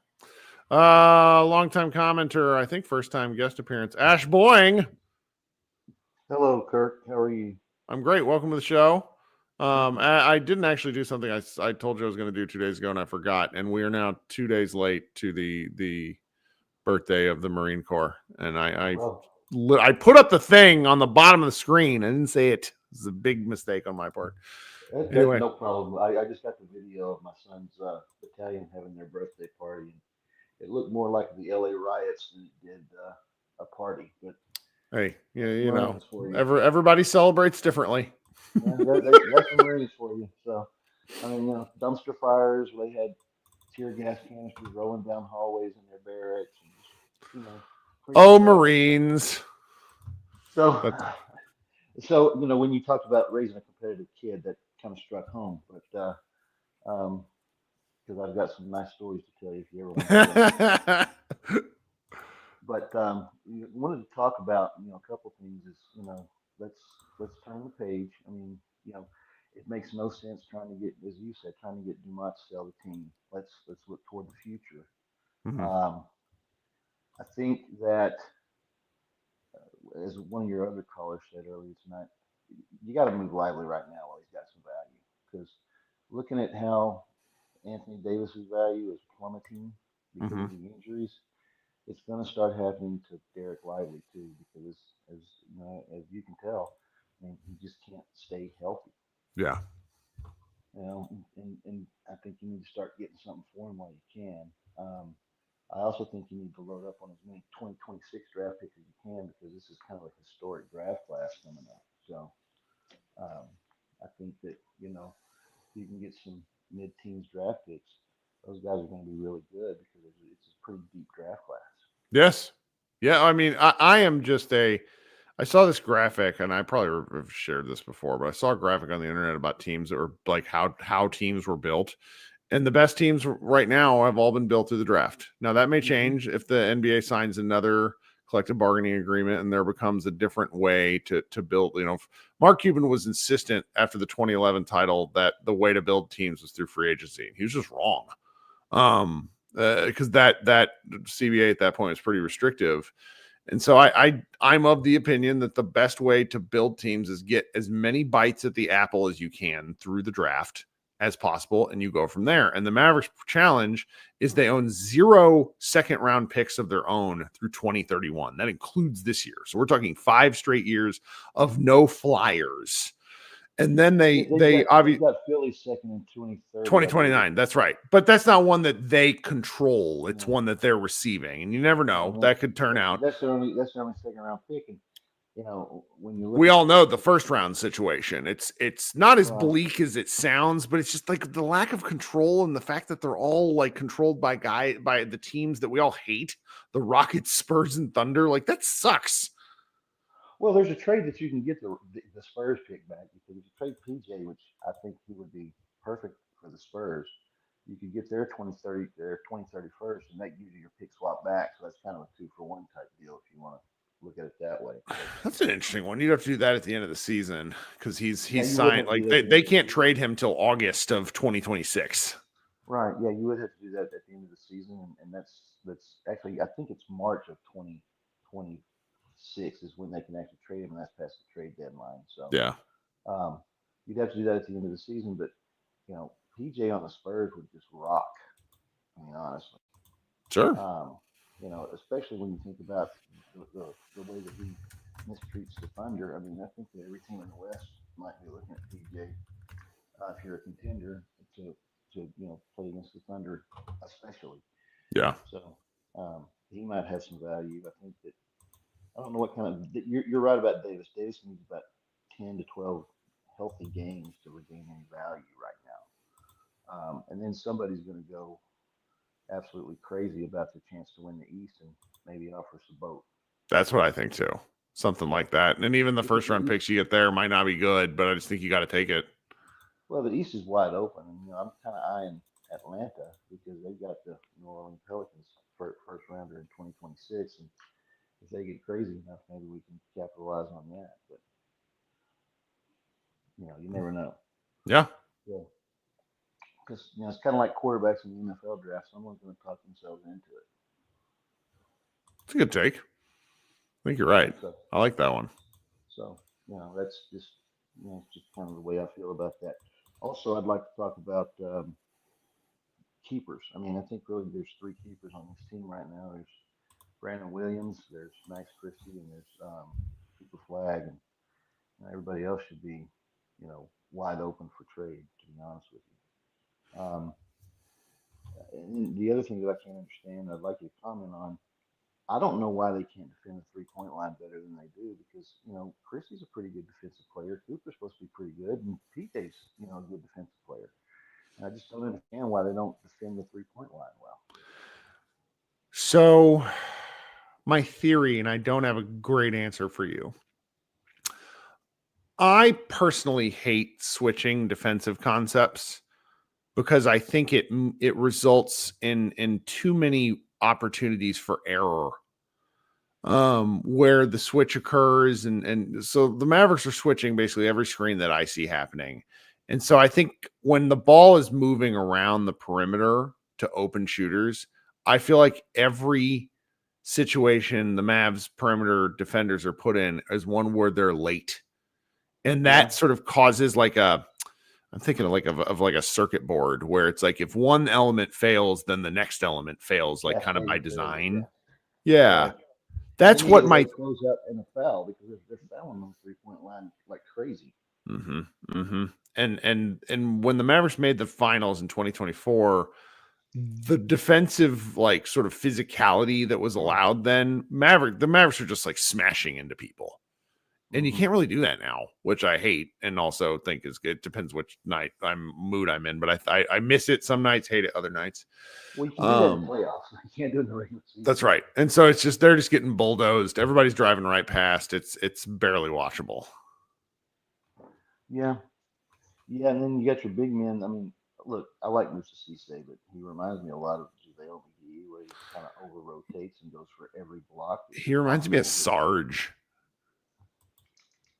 Long-time commenter, I think first-time guest appearance, Ash Boying. Hello, Kirk. How are you? I'm great. Welcome to the show. I didn't actually do something I told you I was going to do 2 days ago, and I forgot. And we are now 2 days late to the birthday of the Marine Corps. And I put up the thing on the bottom of the screen. I didn't say it. This is a big mistake on my part. Anyway. No problem. I just got the video of my son's battalion having their birthday party. And it looked more like the LA riots than it did a party. But hey, everybody celebrates differently. Yeah, that's the Marines for you. So, I mean, dumpster fires. They had tear gas canisters rolling down hallways in their barracks. And just, Marines. So when you talked about raising a competitive kid, that kind of struck home. But because I've got some nice stories to tell you if you ever want to. But wanted to talk about a couple things. Is let's turn the page. I mean, it makes no sense trying to get, as you said, trying to get Dumont to sell the team. Let's look toward the future. Mm-hmm. I think that, as one of your other callers said earlier tonight, you got to move Lively right now while he's got some value. Because looking at how Anthony Davis's value is plummeting because of the injuries, it's going to start happening to Derek Lively too. Because as you can tell, I mean, he just can't stay healthy. Yeah. And I think you need to start getting something for him while you can. I also think you need to load up on as many 2026 draft picks as you can, because this is kind of a historic draft class coming up. So I think that, you can get some mid-teens draft picks. Those guys are going to be really good because it's a pretty deep draft class. Yes. Yeah. I mean, I am just I saw this graphic, and I probably have shared this before, but I saw a graphic on the internet about teams that were like how teams were built. And the best teams right now have all been built through the draft. Now, that may change if the NBA signs another collective bargaining agreement and there becomes a different way to build. Mark Cuban was insistent after the 2011 title that the way to build teams was through free agency. He was just wrong. Because that CBA at that point was pretty restrictive. And so I'm of the opinion that the best way to build teams is get as many bites at the apple as you can through the draft as possible, and you go from there. And the Mavericks challenge is they own 0 second-round picks of their own through 2031. That includes this year. So we're talking 5 straight years of no flyers. And then they obviously got Philly second in 2029. That's right. But that's not one that they control. It's one that they're receiving. And you never know. That could turn out. That's their only second-round pick. And when you look, we all know the first round situation. It's not as bleak as it sounds, but it's just like the lack of control and the fact that they're all like controlled by the teams that we all hate, the Rockets, Spurs, and Thunder. Like, that sucks. Well, there's a trade that you can get the Spurs pick back. You could trade PJ, which I think he would be perfect for the Spurs. You could get their 2031st, and that gives you your pick swap back. So that's kind of a 2-for-1 type deal if you want to look at it that way. That's an interesting one. You'd have to do that at the end of the season because he's signed. Like, they can't trade him till August of 2026. Right. Yeah, you would have to do that at the end of the season, and that's actually, I think it's March of 2026 is when they can actually trade him, and that's past the trade deadline. So yeah, you'd have to do that at the end of the season. But PJ on the Spurs would just rock. I mean, honestly. Sure. Especially when you think about the way that he mistreats the Thunder. I mean, I think that every team in the West might be looking at PJ if you're a contender to play against the Thunder, especially. Yeah. So he might have some value. I think that I don't know what kind of you're right about Davis. Davis needs about 10 to 12 healthy games to regain any value right now. And then somebody's going to go absolutely crazy about the chance to win the East and maybe offers a boat. That's what I think too. Something like that. And even the first round picks you get there might not be good, but I just think you got to take it. Well, the East is wide open. And, I'm kind of eyeing Atlanta because they've got the New Orleans Pelicans first rounder in 2026. And if they get crazy enough, maybe we can capitalize on that. But, you never know. Yeah. Yeah. Because, it's kind of like quarterbacks in the NFL draft. Someone's going to talk themselves into it. It's a good take. I think you're right. So, I like that one. So, that's just, just kind of the way I feel about that. Also, I'd like to talk about keepers. I mean, I think really there's three keepers on this team right now. There's Brandon Williams, there's Max Christie, and there's Cooper Flag, and everybody else should be, wide open for trade, to be honest with you. And the other thing that I can't understand, I'd like you to comment on, I don't know why they can't defend the three-point line better than they do because, Christie's a pretty good defensive player. Cooper's supposed to be pretty good, and PJ's, a good defensive player. And I just don't understand why they don't defend the three-point line well. So, my theory, and I don't have a great answer for you. I personally hate switching defensive concepts because I think it results in too many opportunities for error where the switch occurs. And so the Mavericks are switching basically every screen that I see happening. And so I think when the ball is moving around the perimeter to open shooters, I feel like every situation the Mavs perimeter defenders are put in is one where they're late. And that sort of causes I'm thinking of like a circuit board where it's like if one element fails, then the next element fails, like kind of by design. Yeah. Right. That's what my close up in a foul because they're fouling on the 3-point line like crazy. And when the Mavericks made the finals in 2024, the defensive sort of physicality that was allowed then, the Mavericks are just like smashing into people. And you can't really do that now, which I hate and also think is good. Depends which mood I'm in, but I miss it some nights, hate it other nights. Well, you can do that in playoffs. You can't do it in the regular season. That's right. And so it's just they're just getting bulldozed. Everybody's driving right past. It's barely watchable. Yeah. Yeah, and then you got your big men. I mean, look, I like Mr. Cisse, but he reminds me a lot of JaVale McGee, where he kind of over rotates and goes for every block. He reminds me of Sarge.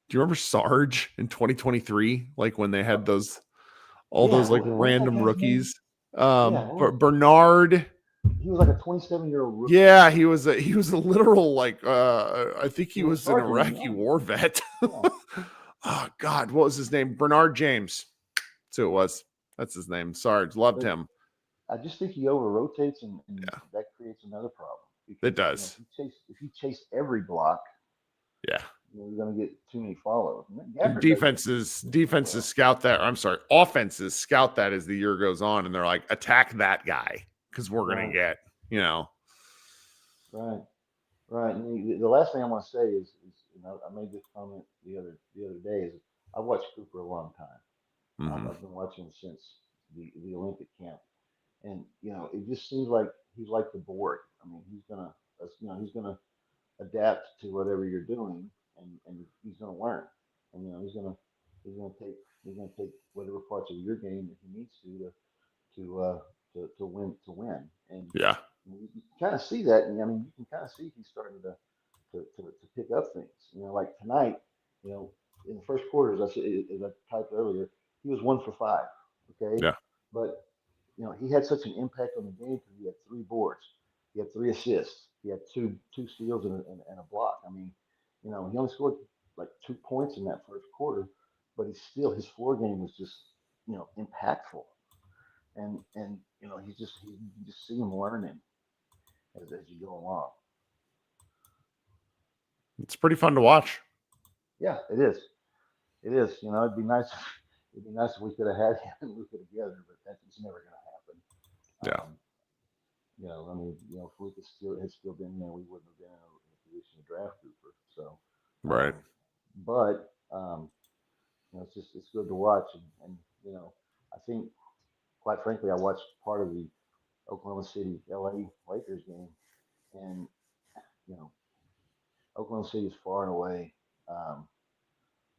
Do you remember Sarge in 2023? Like when they had those random rookies. Bernard. He was like a 27-year-old rookie. Yeah, he was a literal I think he was an Iraqi war vet. Yeah. Oh God, what was his name? Bernard James. That's who it was. That's his name. Sarge. Loved him. I just think he over rotates and that creates another problem. Because, it does. If you chase every block, you're going to get too many follows. Defenses scout that. I'm sorry, offenses scout that as the year goes on, and they're like, attack that guy because we're going to get, Right. And the last thing I want to say is I made this comment the other day is I've watched Cooper a long time. I've been watching him since the Olympic camp, and it just seems like he's like the board. I mean, he's gonna adapt to whatever you're doing, and he's gonna learn, and he's gonna take whatever parts of your game that he needs to win. And you can kind of see that, and I mean, you can kind of see he's starting to pick up things. Like tonight, in the first quarter, as I typed earlier, he was 1 for 5. Okay. Yeah. But he had such an impact on the game because he had 3 boards, he had 3 assists, he had two steals and a block. I mean, he only scored like 2 points in that first quarter, but his floor game was just impactful. and you know, you just see him learning as you go along. It's pretty fun to watch. Yeah, it is. It is. You know, it'd be nice. It'd be nice if we could have had him and Luka together, but that's never going to happen. Yeah. You know, I mean, you know, if Luka had still been there, we wouldn't have been in a position to draft Cooper. So, Right. But you know, it's good to watch, and you know, I think, quite frankly, I watched part of the Oklahoma City LA Lakers game, and you know, Oklahoma City is far and away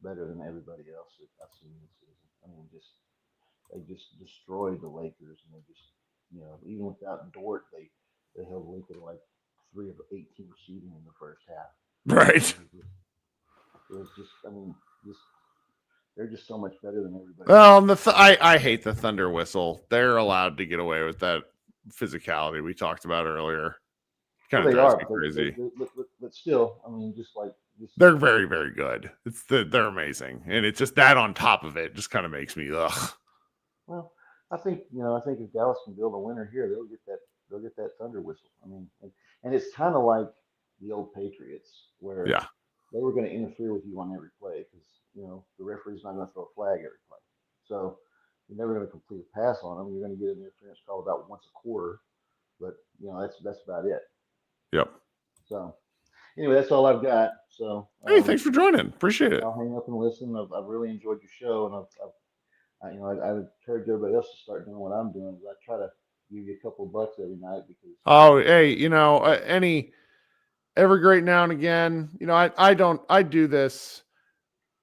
better than everybody else that I've seen this season. I mean, they just destroyed the Lakers, and they just, you know, even without Dort, they held Luka to like 3 of 18 shooting in the first half. Right. It was just, I mean, they're just so much better than everybody. Well, I hate the Thunder whistle. They're allowed to get away with that physicality we talked about earlier. Kind of drives me crazy. But still, I mean, they're very, very good. They're amazing, and it's just that on top of it just kind of makes me ugh. Well, I think if Dallas can build a winner here, they'll get that Thunder whistle. I mean, and it's kind of like the old Patriots, where they were going to interfere with you on every play because, you know, the referee's not going to throw a flag every play, so you're never going to complete a pass on them. You're going to get an interference call about once a quarter, but you know, that's about it. Yep. So anyway, that's all I've got. So hey, thanks for joining. Appreciate it. I'll hang up and listen. I've really enjoyed your show, and I encourage everybody else to start doing what I'm doing. I try to give you a couple of bucks every night because. Oh, hey, you know, every great now and again, you know, I do this.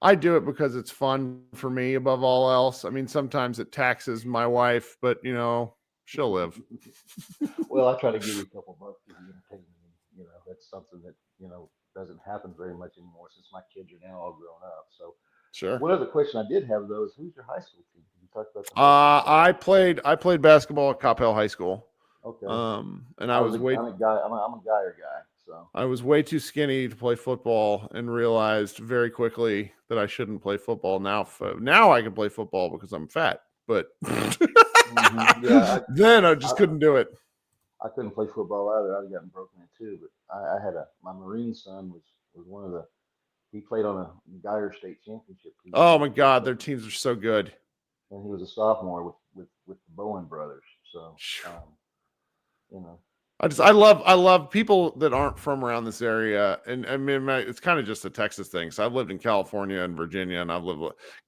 I do it because it's fun for me above all else. I mean, sometimes it taxes my wife, but you know, she'll live. Well, I try to give you a couple of bucks because you entertain me. You know, that's something that, you know, doesn't happen very much anymore since my kids are now all grown up. So, sure. One other question I did have though is, who's your high school team? You talked about. I played basketball at Coppell High School. Okay. And I'm a Geier guy. So I was way too skinny to play football and realized very quickly that I shouldn't play football. Now I can play football because I'm fat, but then I just couldn't do it. I couldn't play football either. I'd have gotten broken in too. But I had my Marine son was one of he played on a Geier state championship team. Oh my God, their teams are so good. And he was a sophomore with the Bowen brothers. So you know. I love people that aren't from around this area, and I mean it's kind of just a Texas thing. So I've lived in California and Virginia, and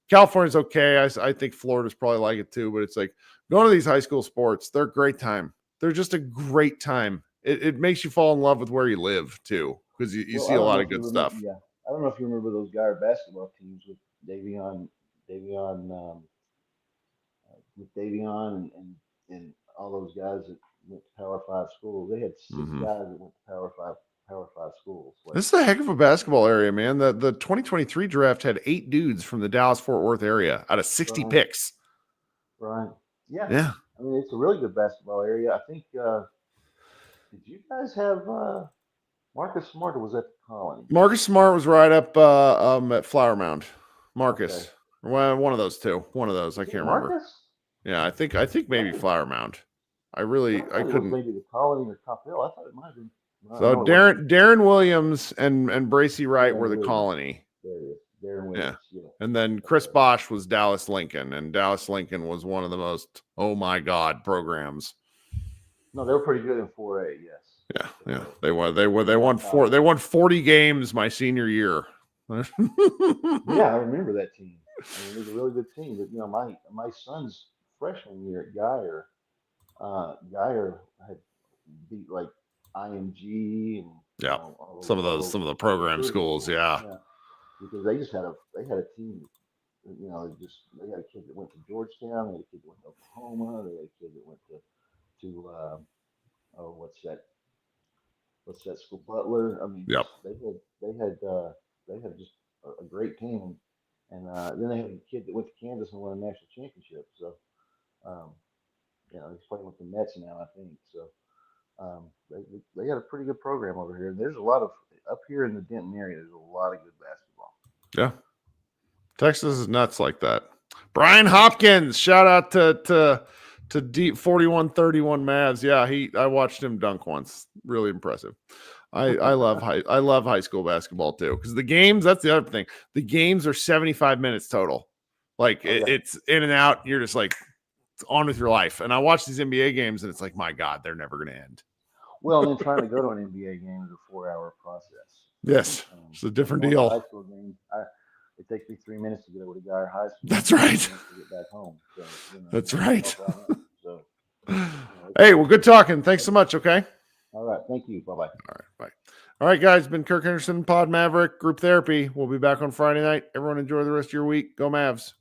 California's okay. I think Florida's probably like it too, but it's like going to these high school sports. They're a great time. They're just a great time. It makes you fall in love with where you live too, because you see a lot of good stuff. Yeah, I don't know if you remember those Geier basketball teams with Davion and all those guys that went to Power 5 schools. They had 6 guys that went to Power 5 schools. This is a heck of a basketball area, man. The 2023 draft had 8 dudes from the Dallas-Fort Worth area out of 60 picks. Right. Yeah. Yeah. I mean, it's a really good basketball area. I think. Did you guys have Marcus Smart, or was that the Colony? Marcus Smart was right up at Flower Mound. Marcus. Okay. Well, one of those two. One of those. I can't remember. Yeah, I think maybe Flower Mound. I couldn't. Maybe the Colony or Coppell. I thought it might have been. So Darren Williams and Bracy Wright were the Colony. There it is. Darren Williams. Yeah. And then Chris Bosch was Dallas Lincoln, and Dallas Lincoln was one of the most programs. No, they were pretty good in 4A. Yes. Yeah. They won 40 games my senior year. Yeah, I remember that team. I mean, it was a really good team. But you know, my son's freshman year at Geier, Geier had beat like IMG and some of the program schools. Yeah, because they had a team. You know, they had a kid that went to Georgetown. They had a kid that went to Oklahoma. They had a kid that went to what's that school, Butler. I mean, they had just a great team, and then they had a kid that went to Kansas and won a national championship. So, you know, he's playing with the Mets now, I think. So, they got a pretty good program over here. And there's a lot of up here in the Denton area. There's a lot of good basketball. Yeah, Texas is nuts like that. Brian Hopkins, shout out to to deep 41-31 Mavs. Yeah, I watched him dunk once. Really impressive. I love high school basketball too, because the games, that's the other thing. The games are 75 minutes total. Like it's in and out. You're just like on with your life. And I watch these NBA games and it's like, my God, they're never going to end. Well, and then trying to go to an NBA game is a 4-hour process. Yes, it's a different deal. High school game, it takes me 3 minutes to get over to Guy High School. That's right. To get back home. So, that's right. So, hey, well, good talking. Thanks so much. Okay. All right. Thank you. Bye-bye. All right. Bye. All right, guys. Been Kirk Henderson, Pod Maverick, Group Therapy. We'll be back on Friday night. Everyone enjoy the rest of your week. Go Mavs.